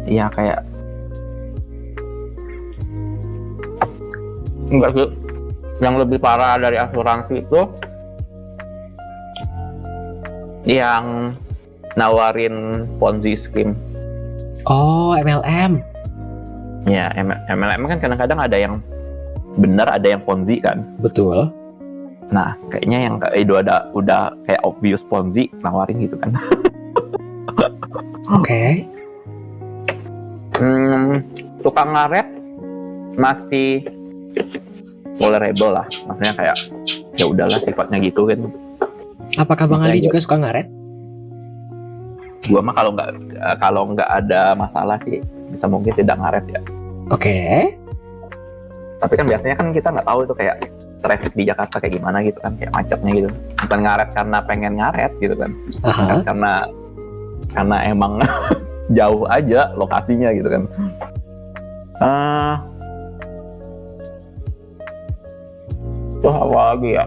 Iya kayak enggak sih. Yang lebih parah dari asuransi itu yang nawarin Ponzi scheme. Oh, MLM. Ya, MLM kan kadang-kadang ada yang benar, ada yang Ponzi kan. Betul. Nah, kayaknya yang itu udah kayak obvious Ponzi nawarin gitu kan. Oke. Tukang ngaret masih tolerable lah. Maksudnya kayak ya udahlah sifatnya gitu kan. Apakah Bang Ali Makanya- juga suka ngaret? Gua mah kalau nggak ada masalah sih bisa mungkin tidak ngaret ya. Oke. Tapi kan biasanya kan kita nggak tahu itu kayak traffic di Jakarta kayak gimana gitu kan, kayak macetnya gitu. Bukan ngaret karena pengen ngaret gitu kan. Aha. Karena emang jauh aja lokasinya gitu kan. Tuh apa lagi ya?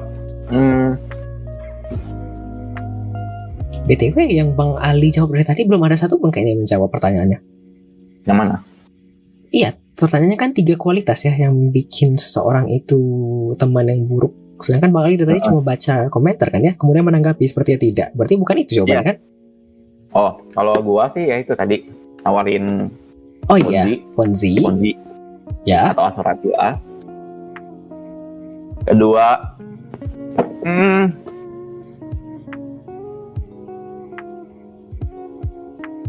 BTW yang Bang Ali jawab dari tadi belum ada satu pun kayaknya yang menjawab pertanyaannya. Yang mana? Iya, pertanyaannya kan 3 kualitas ya yang bikin seseorang itu teman yang buruk. Sedangkan Bang Ali dari tadi cuma baca komentar kan ya, kemudian menanggapi sepertinya tidak. Berarti bukan itu jawabannya kan? Oh, kalau gua sih ya itu tadi nawarin Oh iya, Ponzi. Ya. atau asuransi A. Kedua,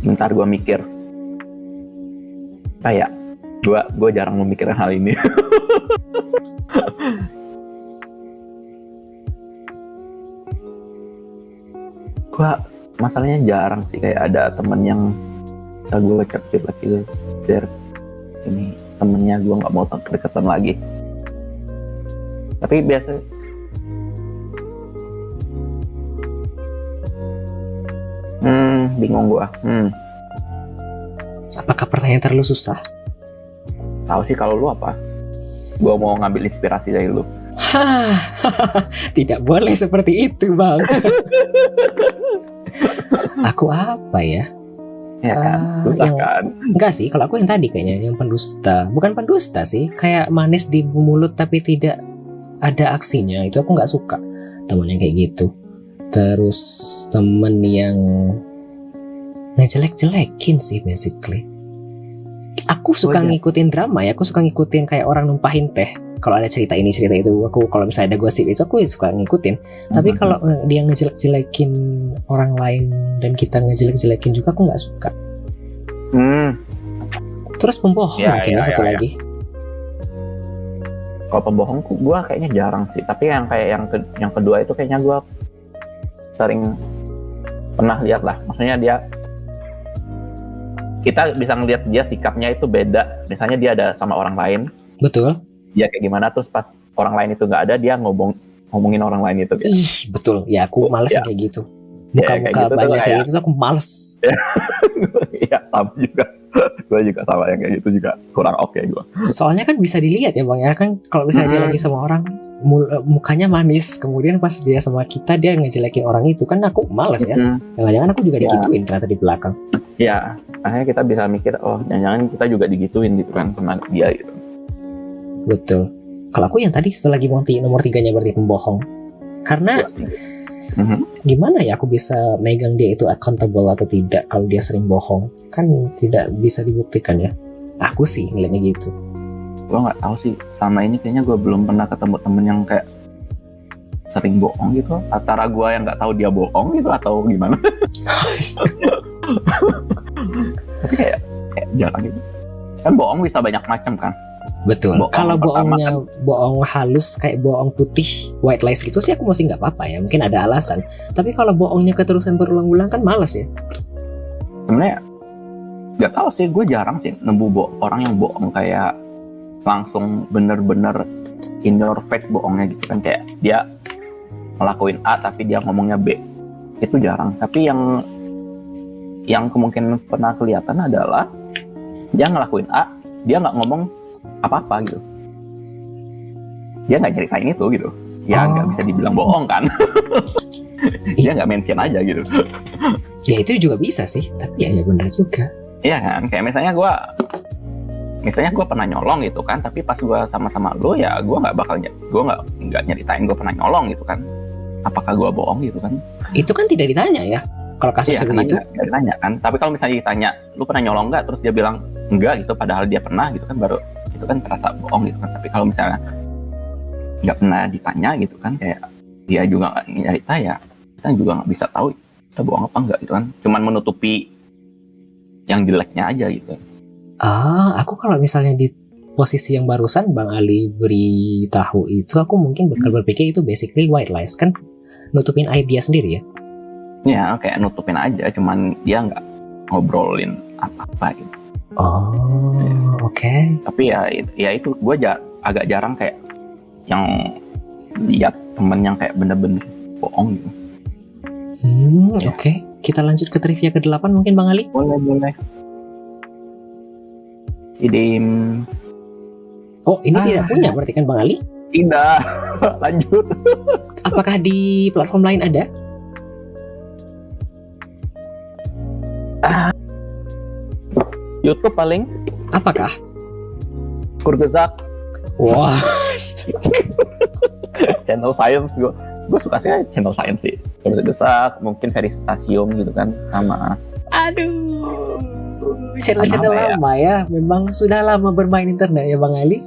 bentar gua mikir. Kayak gua jarang memikirkan hal ini. Gua masalahnya jarang sih kayak ada temen yang bisa gue cek gitu biar ini temennya gue nggak mau deketan lagi. Tapi biasa bingung gue. Apakah pertanyaan terlalu susah? Tahu sih kalau lu apa? Gue mau ngambil inspirasi dari lu. Hah, tidak boleh seperti itu, Bang. Aku apa ya? Ya kan? Susah yang- kan? Enggak sih, kalau aku yang tadi kayaknya yang pendusta. Bukan pendusta sih, kayak manis di mulut tapi tidak ada aksinya. Itu aku nggak suka temen yang kayak gitu. Terus temen yang ngejelek-jelekin sih basically. Aku suka iya. ngikutin drama ya, aku suka ngikutin kayak orang numpahin teh. Kalau ada cerita ini cerita itu, aku kalau misalnya ada gosip itu aku suka ngikutin. Tapi kalau dia ngejelek-jelekin orang lain dan kita ngejelek-jelekin juga aku nggak suka. Terus pembohong Ya, mungkin ya, satu ya, ya. lagi. Kalau pembohong gue kayaknya jarang sih. Tapi yang kayak yang kedua itu kayaknya gue sering pernah lihat lah. Maksudnya kita bisa ngelihat dia sikapnya itu beda. Misalnya dia ada sama orang lain, Betul. dia kayak gimana, terus pas orang lain itu nggak ada, dia ngomongin orang lain itu. Gitu. Ih, betul. Ya aku males Ya. yang kayak gitu. Ya, kayak Muka-muka gitu tuh banyak kayak kayak- gitu tuh aku males. Iya, sama juga. Gue juga sama yang kayak gitu juga kurang oke gue. Soalnya kan bisa dilihat ya Bang ya kan kalau misalnya dia lagi sama orang mukanya manis, kemudian pas dia sama kita dia ngejelekin orang itu kan aku males ya. Jangan-jangan aku juga Ya. digituin ternyata di belakang. Ya, akhirnya kita bisa mikir, oh jangan-jangan kita juga digituin gitu kan sama dia gitu. Betul. Kalau aku yang tadi setelah lagi nomor 3-nya berarti pembohong. Karena gimana ya aku bisa megang dia itu accountable atau tidak kalau dia sering bohong? Kan tidak bisa dibuktikan ya. Aku sih ngeliatnya gitu. Gue nggak tahu sih, sama ini kayaknya gue belum pernah ketemu temen yang kayak sering bohong gitu. Antara gue yang nggak tahu dia bohong gitu atau gimana. Tapi kayak jarang gitu. Kan bohong bisa banyak macam kan. Betul. Bohong Kalau pertama bohongnya bohong halus kayak bohong putih, white lies gitu sih aku masih nggak apa-apa ya. Mungkin ada alasan. Tapi kalau bohongnya keterusan berulang-ulang kan males ya. Sebenarnya nggak tahu sih, gue jarang sih nemu orang yang bohong kayak langsung bener-bener in your face bohongnya gitu kan, kayak dia ngelakuin A tapi dia ngomongnya B. Itu jarang. Tapi yang kemungkinan pernah kelihatan adalah dia ngelakuin A, dia nggak ngomong apa-apa gitu. dia nggak ceritain itu gitu. Ya nggak bisa dibilang bohong kan. Dia nggak mention aja gitu. Ya itu juga bisa sih, tapi ya benar juga. Iya kan, kayak misalnya gue pernah nyolong gitu kan, tapi pas gue sama-sama lo ya gue nggak nyeritain gue pernah nyolong gitu kan. Apakah gue bohong gitu kan? Itu kan tidak ditanya ya. Kalau kasus Iya, seperti itu, nggak ditanya kan. Tapi kalau misalnya ditanya, lu pernah nyolong nggak? Terus dia bilang enggak gitu, padahal dia pernah gitu kan, baru itu kan terasa bohong gitu kan. Tapi kalau misalnya nggak pernah ditanya gitu kan, kayak dia juga nggak nyerita, ya kita juga nggak bisa tahu kita bohong apa enggak gitu kan. Cuman menutupi yang jeleknya aja gitu. aku kalau misalnya di posisi yang barusan Bang Ali beritahu itu, aku mungkin bakal berpikir itu basically white lies kan, nutupin aib dia sendiri ya. Ya kayak nutupin aja, cuman dia nggak ngobrolin apa-apa gitu. Oke. Tapi ya itu gue agak jarang kayak yang lihat temen yang kayak bener-bener bohong gitu. Oke. Kita lanjut ke trivia ke-8 mungkin Bang Ali. Boleh. Ini tidak punya berarti kan Bang Ali? Tidak. Lanjut. Apakah di platform lain ada? YouTube paling. Apakah? Kurgezak. Wah. Channel Science gue suka sih channel Science sih. Kurgezak, mungkin Veritasium gitu kan, sama. Aduh. Channel-channel ya? lama ya. Memang sudah lama bermain internet ya Bang Ali.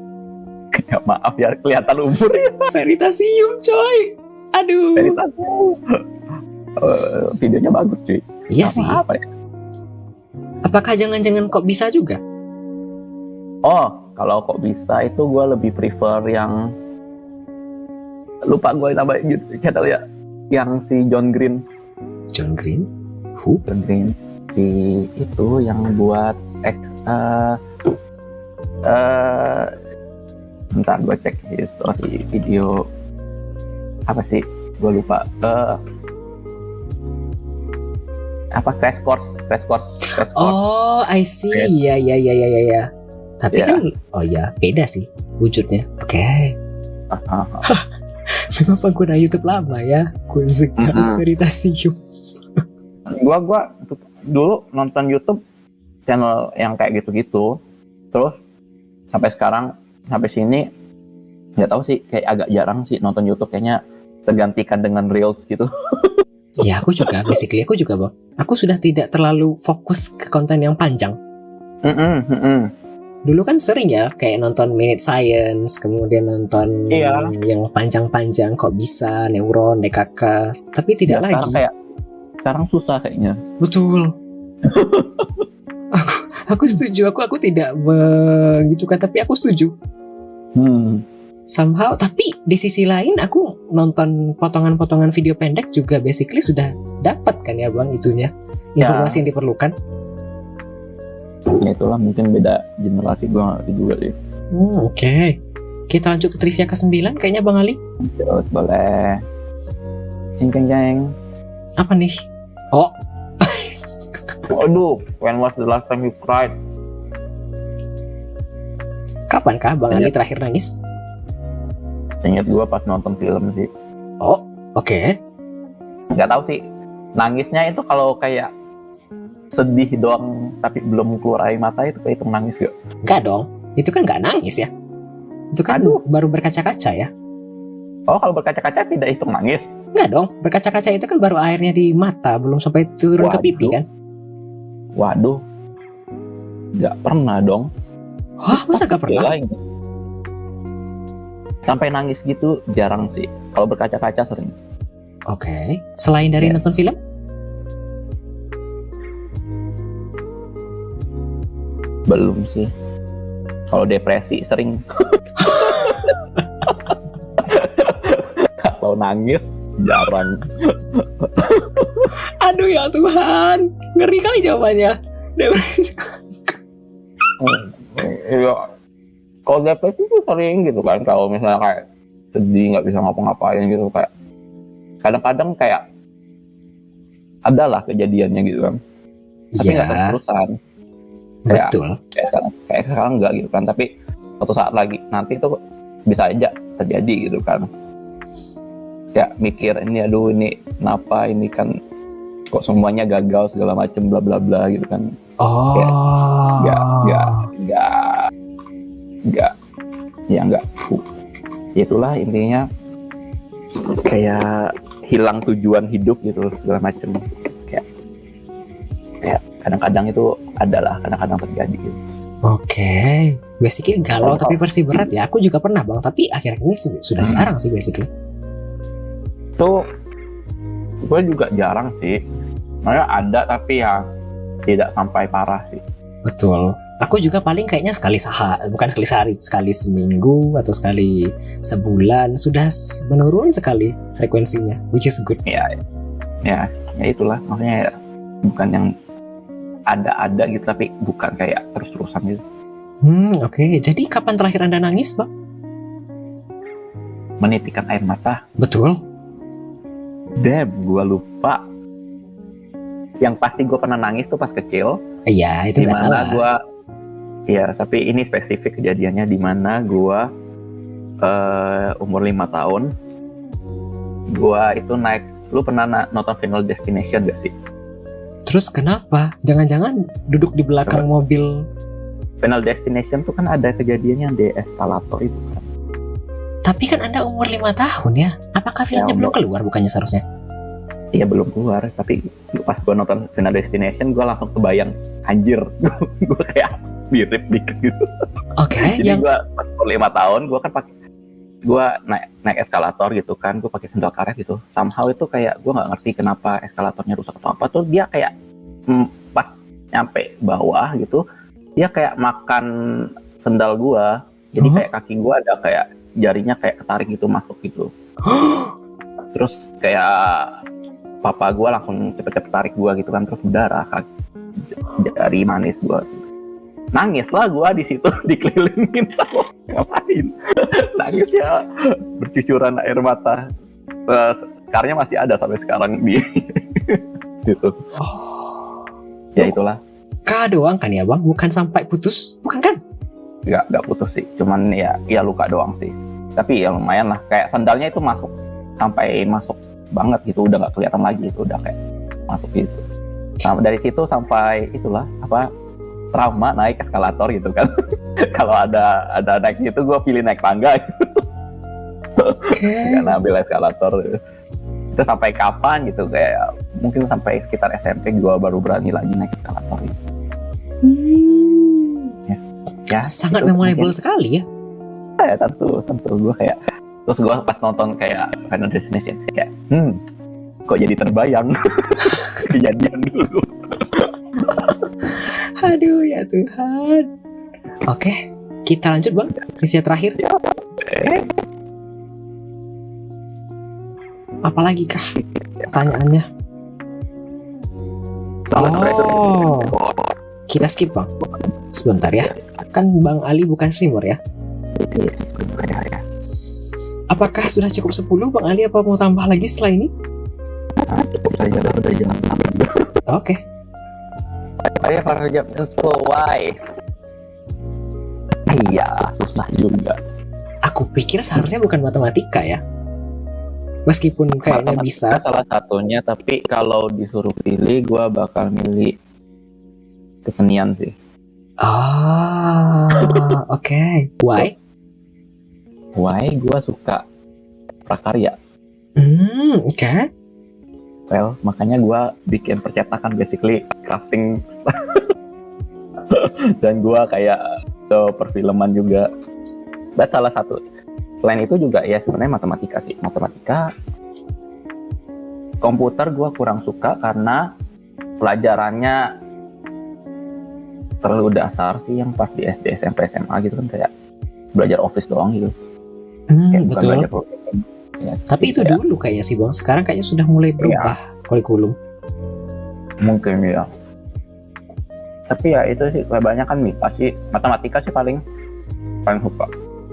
Ya maaf ya, kelihatan umur ya. Veritasium coy. Aduh. Veritasium. Videonya bagus cuy. Iya Sama sih. apa ya? Apakah jangan-jangan kok bisa juga? Oh, kalau kok bisa itu gue lebih prefer yang lupa gue nama channel ya, yang si John Green. John Green? Who? John Green si itu yang buat bentar gue cek history video apa sih, gue lupa. Apa Crash Course. Oh, I see. Iya. Tapi Ya. kan, oh ya, beda sih wujudnya. Oke. Memang pengguna YouTube lama ya. Kurgezak Veritasium. Gua dulu nonton YouTube channel yang kayak gitu-gitu, terus sampai sekarang sampai sini nggak tahu sih, kayak agak jarang sih nonton YouTube, kayaknya tergantikan dengan Reels gitu. Ya, aku juga, Bang. Aku sudah tidak terlalu fokus ke konten yang panjang. Dulu kan sering ya, kayak nonton Minute Science, kemudian nonton Iya. yang panjang-panjang, kok bisa, Neuron, DKK. Tapi tidak Ya, lagi. sekarang susah kayaknya. Betul. aku setuju. Aku tidak begitu kan, tapi aku setuju. Somehow, tapi di sisi lain aku nonton potongan-potongan video pendek juga basically sudah dapat kan ya Bang itunya, informasi yang diperlukan. Ya itulah, mungkin beda generasi, gue ngerti juga sih. Oke. Kita lanjut ke trivia ke-9 kayaknya Bang Ali. Terus boleh. Ceng. Apa nih? Oh, Aduh, when was the last time you cried? kapankah Bang Ali terakhir nangis? Ingat gue pas nonton film sih. Oh, oke. Nggak tahu sih, nangisnya itu kalau kayak sedih doang tapi belum keluar air mata itu kehitung nangis gak? Enggak dong. Itu kan nggak nangis ya. Itu kan baru berkaca-kaca ya. Oh, kalau berkaca-kaca tidak hitung nangis? Enggak dong. Berkaca-kaca itu kan baru airnya di mata, belum sampai turun ke pipi kan. Waduh, nggak pernah dong. Wah, masa nggak pernah? Sampai nangis gitu jarang sih. Kalau berkaca-kaca sering. Oke. Selain dari nonton film? Belum sih. Kalau depresi sering. Kalau nangis jarang. Aduh ya Tuhan, ngeri kali jawabannya. Depresi. Iya. Kalau depresi tuh sering gitu kan. Kalau misalnya kayak sedih nggak bisa ngapa-ngapain gitu, kayak kadang-kadang kayak ada lah kejadiannya gitu kan. Tapi nggak terus-terusan. Betul. Kayak sekarang nggak gitu kan. Tapi suatu saat lagi nanti tuh bisa aja terjadi gitu kan. Ya mikir ini aduh ini kenapa ini kan kok semuanya gagal segala macem bla bla bla gitu kan. Oh. Enggak. Itulah intinya kayak hilang tujuan hidup gitu segala macem. Kayak kadang-kadang itu adalah kadang-kadang terjadi gitu. Oke. Basically galau tapi versi berat ya. Aku juga pernah bang, tapi akhir-akhir ini sudah jarang sih basically. Itu gue juga jarang sih. Maksudnya ada tapi ya tidak sampai parah sih. Betul. Aku juga paling kayaknya bukan sekali sehari, sekali seminggu atau sekali sebulan sudah menurun sekali frekuensinya, which is good. Ya itulah maksudnya ya, bukan yang ada gitu tapi bukan kayak terus-terusan gitu. Oke. Jadi kapan terakhir Anda nangis, Bang? Menitikkan air mata. Betul. Gue lupa. Yang pasti gue pernah nangis tuh pas kecil. Iya, itu nggak salah. Iya, tapi ini spesifik kejadiannya di mana gue umur 5 tahun. Gue itu naik. Lu pernah nonton Final Destination gak sih? Terus kenapa? Jangan-jangan duduk di belakang mobil? Final Destination tuh kan ada kejadiannya di eskalator itu kan. Tapi kan Anda umur 5 tahun ya? Apakah filmnya belum keluar bukannya seharusnya? Iya belum keluar, tapi pas gue nonton Final Destination gue langsung kebayang anjir, gue kayak mirip dikit gitu. Oke. Jadi gue pas umur 5 tahun gue kan gue naik eskalator gitu kan, gue pakai sendal karet gitu. Somehow itu kayak gue nggak ngerti kenapa eskalatornya rusak atau apa tuh, dia kayak pas nyampe bawah gitu dia kayak makan sendal gue, jadi kayak kaki gue ada kayak jarinya kayak ketarik gitu masuk gitu. Terus kayak papa gue langsung cepet-cepet tarik gue gitu kan, terus berdarah kan dari manis gue. Nangis lah gue di situ dikelilingin sama ngapain. Nangis ya bercucuran air mata. Skarnya masih ada sampai sekarang di gitu. Ya itulah. Doang kan ya bang, bukan sampai putus, bukan kan? Nggak putus sih, cuman ya luka doang sih. Tapi ya lumayan lah, kayak sandalnya itu sampai masuk banget gitu, udah nggak kelihatan lagi, itu udah kayak masuk gitu. Nah dari situ sampai itulah trauma naik eskalator gitu kan. Kalau ada naik gitu, gue pilih naik tangga gitu. Nggak ambil eskalator gitu. Itu sampai kapan gitu, kayak mungkin sampai sekitar SMP gue baru berani lagi naik eskalator gitu. Ya, sangat gitu, memorable mungkin. sekali ya. Ya tentu gue kayak, terus gue pas nonton kayak Final Destination kayak kok jadi terbayang kejadian dulu. Aduh ya Tuhan. Oke, kita lanjut bang, trivia terakhir. Apalagi kah pertanyaannya? Kita skip bang, sebentar ya. Kan Bang Ali bukan streamer ya? Apakah sudah cukup 10 Bang Ali, apa mau tambah lagi setelah ini? Cukup saja, udah jam 6. Oke. Ayo para jam why? Iya, susah juga. Aku pikir seharusnya bukan matematika ya. Meskipun kayaknya bisa. Salah satunya, tapi kalau disuruh pilih, gue bakal milih kesenian sih. Oke. Why? Gue suka prakarya. Oke. Well, makanya gue bikin percetakan, basically crafting. Dan gue kayak perfilman juga. Dan salah satu selain itu juga ya sebenarnya matematika sih. Matematika, komputer gue kurang suka karena pelajarannya terlalu dasar sih, yang pas di SD, SMP, SMA gitu kan kayak belajar Office doang gitu. Betul. Ya, tapi itu dulu kayaknya sih bang. Sekarang kayaknya sudah mulai berubah kurikulum. Mungkin ya. Tapi ya itu sih banyak kan MIPA sih. Matematika sih paling suka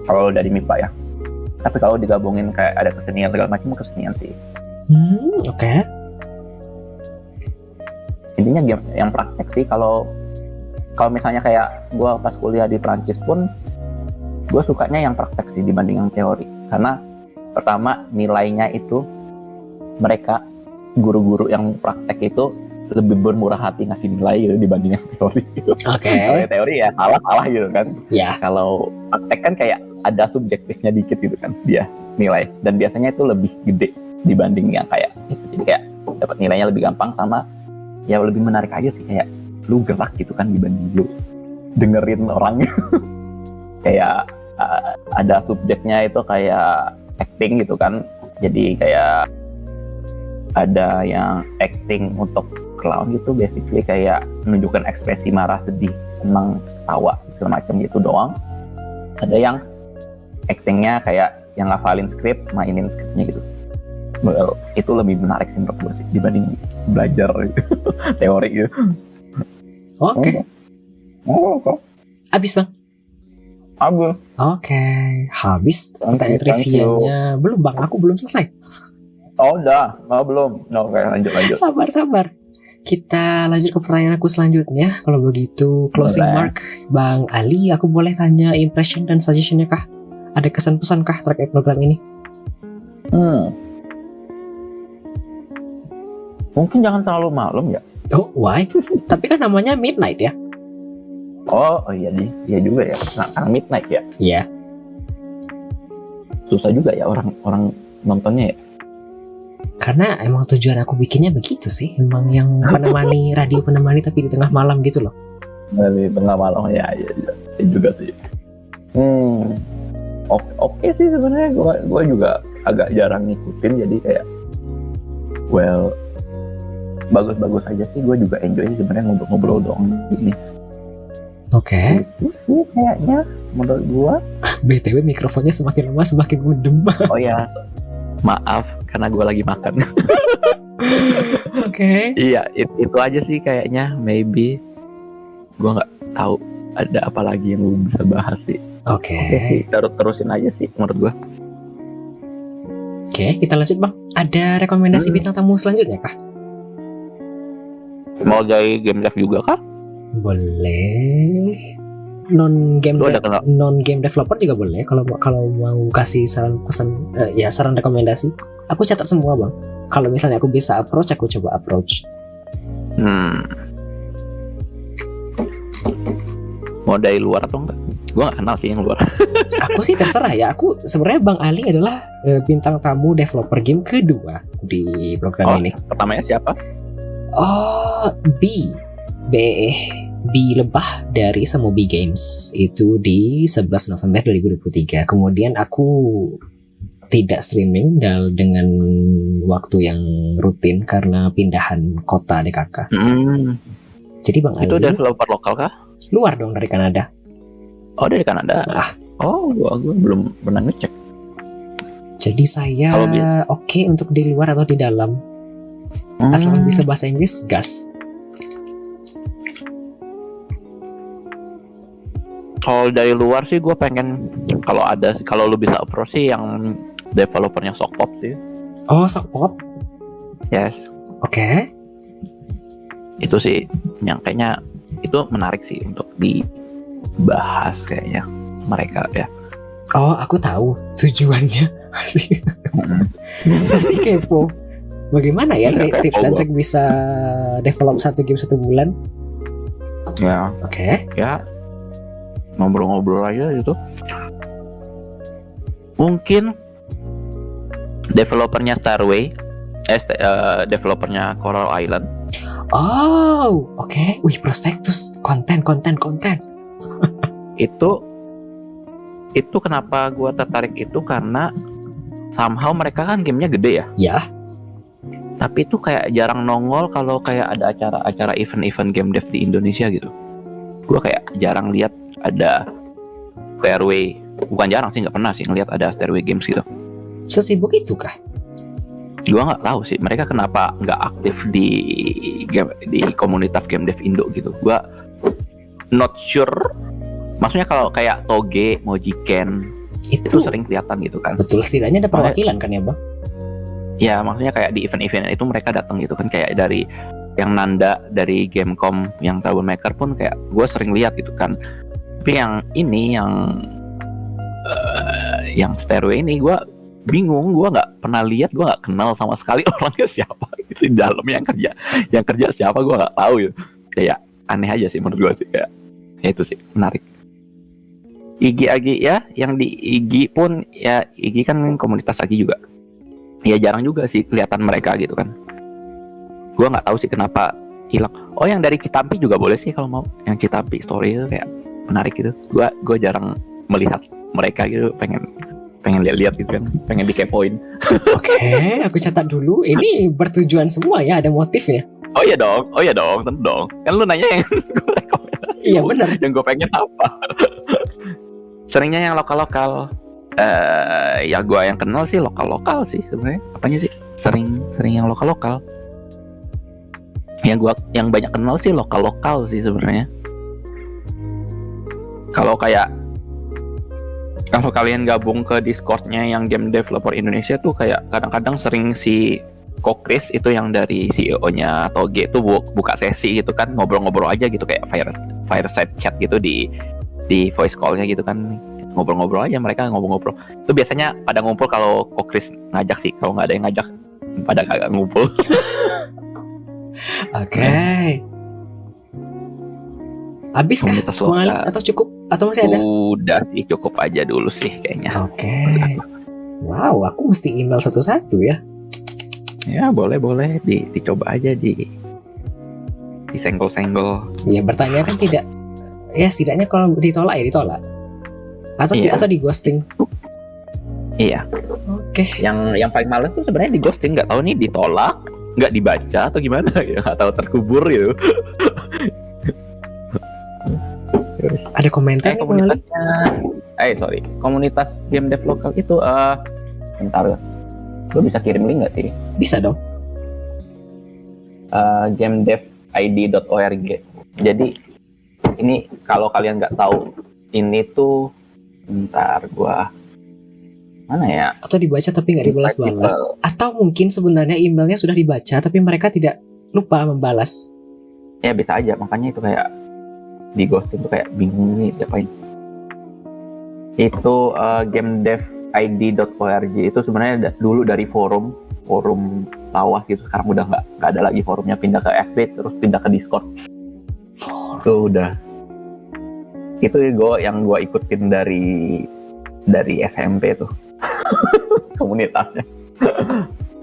kalau dari MIPA ya. Tapi kalau digabungin kayak ada kesenian segala macam, kesenian sih. Oke. Intinya yang praktek sih. Kalau misalnya kayak gue pas kuliah di Prancis pun, gue sukanya yang praktek sih dibanding yang teori. Karena pertama nilainya itu mereka guru-guru yang praktek itu lebih bermurah hati ngasih nilai gitu dibanding yang teori gitu. Oke. Kalau teori ya salah gitu kan. Ya. Kalau praktek kan kayak ada subjektifnya dikit gitu kan dia nilai, dan biasanya itu lebih gede dibanding yang kayak itu. Jadi kayak dapat nilainya lebih gampang, sama ya lebih menarik aja sih, kayak lu gerak gitu kan dibanding lu dengerin orang. Kayak ada subjeknya itu kayak acting gitu kan, jadi kayak ada yang acting untuk clown gitu, basically kayak menunjukkan ekspresi marah, sedih, senang, tawa segala macam gitu doang. Ada yang actingnya kayak yang ngafalin skrip, mainin skripnya gitu. Well, itu lebih menarik sih menurut gue sih dibanding belajar teori gitu. Oke. Habis bang. Abang. Oke. Habis pertanyaan Thank you. trivianya. Belum bang, aku belum selesai. Oh udah, belum. No, oke, lanjut. Sabar. Kita lanjut ke pertanyaan aku selanjutnya. Kalau begitu, closing Boleh. mark Bang Ali, aku boleh tanya impression dan suggestionnya kah? Ada kesan-pesan kah terkait program ini? Mungkin jangan terlalu malam ya. Oh, why? Tapi kan namanya midnight ya? Oh iya juga ya. Nah, midnight ya. Iya. Susah juga ya orang nontonnya ya. Karena emang tujuan aku bikinnya begitu sih. Emang yang menemani, radio penemani tapi di tengah malam gitu loh. Dari tengah malam ya juga sih. Oke sih sebenarnya gue juga agak jarang ngikutin, jadi kayak bagus aja sih. Gue juga enjoy sebenarnya ngobrol-ngobrol doang gini. Oke. Itu sih kayaknya menurut gue. BTW mikrofonnya semakin lama semakin mendem. Oh ya, maaf karena gue lagi makan. Oke. Iya, itu aja sih kayaknya. Maybe gue nggak tahu ada apa lagi yang gue bisa bahas sih. Oke. Oke sih, terusin aja sih menurut gue. Oke, kita lanjut bang. Ada rekomendasi bintang tamu selanjutnya kah? Mau dari game dev juga kah? Boleh. Non game Lu ada kenal? developer juga boleh. Kalau mau kasih saran pesan, saran rekomendasi, aku catat semua bang. Kalau misalnya aku bisa approach, aku coba approach. Mau dari luar atau enggak? Gue gak kenal sih yang luar. Aku sih terserah ya. Aku sebenarnya Bang Ali adalah bintang tamu developer game kedua di program ini. Pertamanya siapa? Oh, B Lebah dari Samobi Games itu di 11 November 2023. Kemudian aku tidak streaming dengan waktu yang rutin karena pindahan kota DKK. Jadi Bang Itu Ali developer lokal kah? luar dong dari Kanada. Oh dari Kanada. Oh gue belum pernah ngecek. Jadi saya Kalau oke untuk di luar atau di dalam. Asal bisa bahasa Inggris, gas. Kalau dari luar sih gue pengen, kalau lu bisa approach sih yang developernya Sokpop sih. Oh, Sokpop. Yes. Oke. Itu sih yang kayaknya itu menarik sih untuk dibahas kayaknya mereka ya. Oh, aku tahu tujuannya. Pasti kepo. Bagaimana ya tips dan trik bisa develop satu game 1 bulan? Ya. Oke. Ya. Ngobrol-ngobrol aja gitu. Mungkin developernya Starway, developernya Coral Island. Oh, oke. Wih, prospektus, konten. Itu kenapa gue tertarik itu karena somehow mereka kan gamenya gede ya. Ya. Tapi itu kayak jarang nongol kalau kayak ada acara-acara event-event game dev di Indonesia gitu. Gue kayak jarang lihat ada Stairway. Bukan jarang sih, nggak pernah sih ngeliat ada Stairway Games gitu. Sesibuk itu kah? Gue nggak tahu sih mereka kenapa nggak aktif di komunitas game dev Indo gitu. Gue not sure. Maksudnya kalau kayak Toge, Mojiken itu sering kelihatan gitu kan. Betul, setidaknya ada perwakilan kan ya bang? Ya maksudnya kayak di event-event itu mereka datang gitu kan, kayak dari yang Nanda dari Gamecom, yang Troublemaker pun kayak gue sering lihat gitu kan. Tapi yang ini yang Stairway ini gue bingung, gue nggak pernah lihat, gue nggak kenal sama sekali orangnya siapa itu di dalam yang kerja siapa gue nggak tahu gitu. Kayak aneh aja sih menurut gue sih, kayak ya itu sih menarik. Igi ya, yang di Igi pun ya, Igi kan komunitas Agi juga ya, jarang juga sih kelihatan mereka gitu kan. Gue nggak tahu sih kenapa hilang. Oh, yang dari Citampi juga boleh sih kalau mau, yang Citampi story itu kayak menarik gitu. Gue jarang melihat mereka gitu, pengen lihat gitu kan, pengen dikepoin. Oke, aku catat dulu. Ini bertujuan semua ya, ada motifnya. Oh iya dong, tentu dong. Kan lu nanya yang gue rekomendasi. Iya benar. Yang gue pengen apa? Seringnya yang lokal. Ya gue yang kenal sih lokal sih sebenarnya. Apanya sih? Sering yang lokal. Yang banyak kenal sih lokal sih sebenarnya. Kalau kalian gabung ke Discord-nya yang Game Developer Indonesia tuh kayak kadang-kadang sering si Kokris itu yang dari CEO-nya Toge itu buka sesi gitu kan, ngobrol-ngobrol aja gitu, kayak fireside chat gitu di voice call-nya gitu kan. Ngobrol-ngobrol aja, mereka ngobrol-ngobrol. Itu biasanya pada ngumpul kalau Kokris ngajak sih, kalau nggak ada yang ngajak pada kagak ngumpul. Oke. Habis kah Komunitas Bang Ali? lokal. Atau cukup? Atau masih ada? Udah sih, cukup aja dulu sih kayaknya. Oke. Wow, aku mesti email satu-satu ya. Ya boleh dicoba aja, disenggol-senggol. Ya bertanya kan tidak. Ya setidaknya kalau ditolak ya ditolak. Atau Iya. atau di ghosting. Iya. Oke. Yang paling males tuh sebenarnya di ghosting, nggak tahu nih ditolak, nggak dibaca atau gimana ya, nggak tahu, terkubur gitu. Terus Ada komentar nih, Bang Ali? komunitas game dev lokal itu bentar, gue bisa kirim link nggak sih? Bisa dong. GameDevID.org. Jadi ini kalau kalian nggak tahu, ini tuh bentar, gua mana ya? Atau dibaca tapi nggak dibalas-balas. Atau mungkin sebenarnya emailnya sudah dibaca tapi mereka tidak lupa membalas. Ya bisa aja, makanya itu kayak di ghosting tuh kayak bingung nih diapain. Itu GameDevID.org itu sebenarnya dulu dari forum lawas gitu, sekarang udah nggak ada lagi forumnya, pindah ke FB terus pindah ke Discord. Tuh udah. Itu yang gue ikutin dari SMP tuh. Komunitasnya.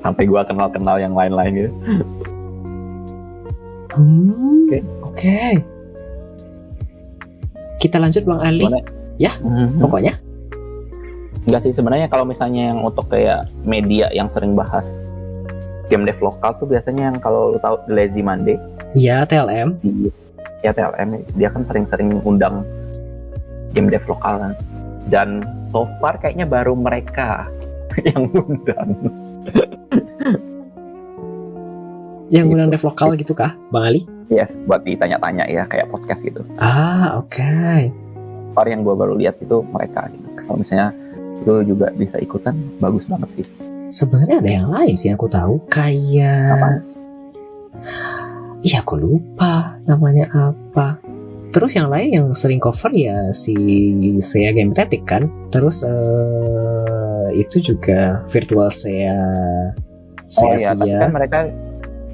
Sampai gue kenal yang lain-lain gitu. Oke. Kita lanjut Bang Ali. Boleh. Ya, pokoknya. Enggak sih, sebenarnya kalau misalnya yang untuk kayak media yang sering bahas game dev lokal tuh biasanya yang kalau lu tahu Lazy Monday. Iya, TLM. Ya TLM, dia kan sering undang game dev lokal kan. Dan so far kayaknya baru mereka yang undang. Yang undang dev lokal gitu kah, Bang Ali? Yes, buat ditanya-tanya ya, kayak podcast gitu. Oke. Par yang gue baru lihat itu mereka gitu. Kalau misalnya lu juga bisa ikutan, bagus banget sih. Sebenarnya ada yang lain sih yang aku tahu, kayak Apa? Iya, aku lupa namanya apa. Terus yang lain yang sering cover ya si Seiya Game Tactic kan. Terus itu juga virtual Seiya. Oh iya, tapi kan mereka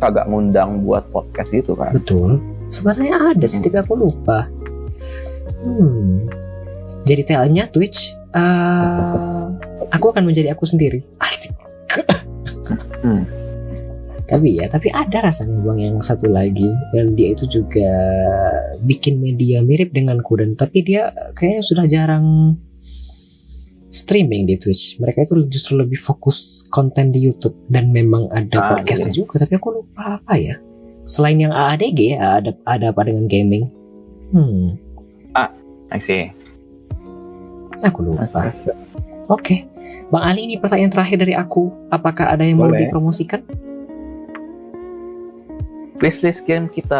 kagak ngundang buat podcast gitu kan. Betul. Sebenarnya ada sih, tapi aku lupa. Jadi TL-nya Twitch. Aku akan menjadi aku sendiri. Asik. Tapi ada rasanya Bang yang satu lagi, dan dia itu juga bikin media mirip denganku, dan tapi dia kayaknya sudah jarang streaming di Twitch. Mereka itu justru lebih fokus konten di YouTube, dan memang ada podcastnya juga, tapi aku lupa apa ya. Selain yang AADG ya, ada apa dengan gaming? I see. Aku lupa. Oke. Bang Ali, ini pertanyaan terakhir dari aku. Apakah ada yang mau dipromosikan? Wishlist game kita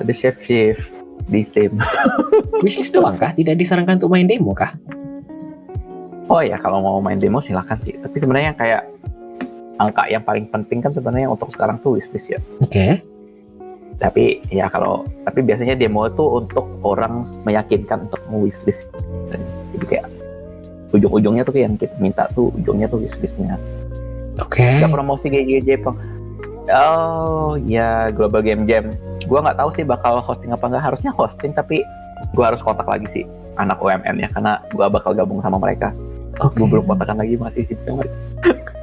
The Shift di Steam. Wishlist doang kah? Tidak disarankan untuk main demo kah? Oh ya, kalau mau main demo silakan sih. Tapi sebenarnya kayak angka yang paling penting kan sebenarnya untuk sekarang tuh wishlist ya. Oke. Tapi biasanya demo itu untuk orang meyakinkan untuk wishlist. Jadi kayak ujung-ujungnya tuh yang kita minta tuh ujungnya tuh wishlistnya. Oke. Nggak promosi GG Jepang. Oh ya, Global Game Jam. Gua nggak tahu sih bakal hosting apa nggak. Harusnya hosting, tapi gua harus kontak lagi sih anak UMN ya, karena gua bakal gabung sama mereka. Oke. Gua belum kontakkan lagi, masih sih.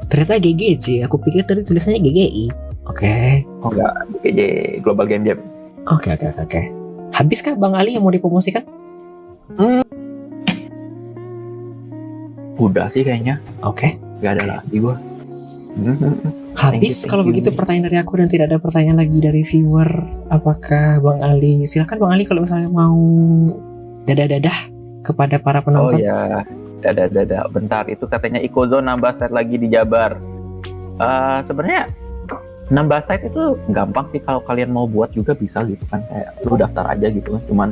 Ternyata GGJ. Aku pikir tadi tulisannya GGI. Oke. Oh enggak, GG Global Game Jam. Oke. Habis kah Bang Ali yang mau dipromosikan? Udah sih kayaknya. Oke. Gak ada lagi gua. Habis. Thank Kalau you. begitu pertanyaan dari aku dan tidak ada pertanyaan lagi dari viewer. Apakah Bang Ali? Silakan Bang Ali kalau misalnya mau dadah-dadah kepada para Oh penonton. ya, dadah. Bentar, itu katanya Ikozo nambah set lagi di Jabar. Sebenarnya nambah site itu gampang sih, kalau kalian mau buat juga bisa gitu kan, kayak lu daftar aja gitu kan. Cuman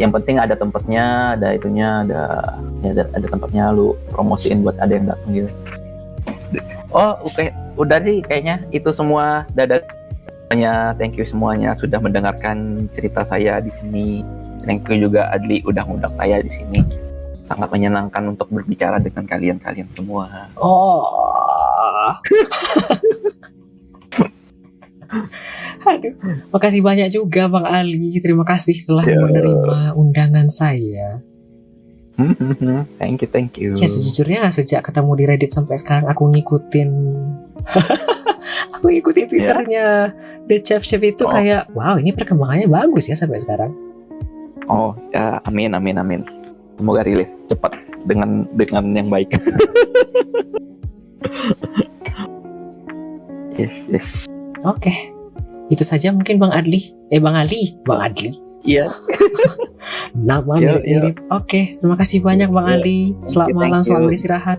yang penting ada tempatnya, ada itunya, ada tempatnya, lu promosiin buat ada yang datang gitu. Oh oke, udah sih kayaknya itu semua. Dadah semuanya, thank you semuanya sudah mendengarkan cerita saya di sini. Thank you juga Adli udah ngundang saya di sini. Sangat menyenangkan untuk berbicara dengan kalian semua. Oh. Aduh, makasih banyak juga Bang Ali. Terima kasih telah menerima undangan saya. Thank you. Ya sejujurnya sejak ketemu di Reddit sampai sekarang aku ngikutin Twitternya The Chef itu kayak wow, ini perkembangannya bagus ya sampai sekarang. Oh ya, amin. Semoga rilis cepat dengan yang baik. Yes. Oke. Itu saja mungkin Bang Ali. Iya. Nama mirip-mirip. Oke, terima kasih banyak Bang Ali. Selamat malam, selamat beristirahat.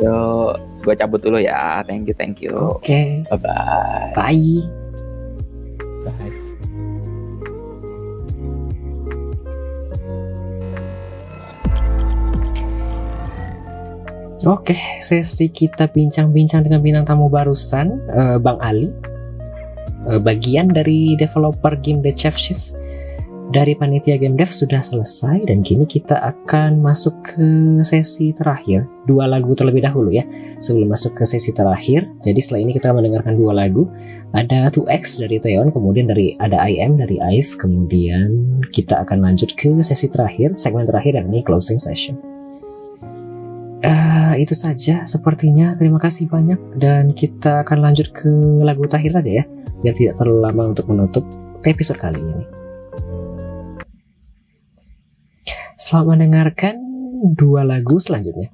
Yo, gue cabut dulu ya. Thank you. Oke. Bye. Bye. Oke, sesi kita bincang-bincang dengan bintang tamu barusan, Bang Ali, bagian dari developer game The Chef Shift dari panitia Game Dev sudah selesai, dan kini kita akan masuk ke sesi terakhir. 2 lagu terlebih dahulu ya, sebelum masuk ke sesi terakhir. Jadi setelah ini kita mendengarkan 2 lagu. Ada 2X dari Theon, kemudian ada IM dari IVE, kemudian kita akan lanjut ke sesi terakhir, segmen terakhir, yakni closing session. Itu saja sepertinya. Terima kasih banyak, dan kita akan lanjut ke lagu terakhir saja ya, biar tidak terlalu lama untuk menutup episode kali ini. Selamat mendengarkan 2 lagu selanjutnya.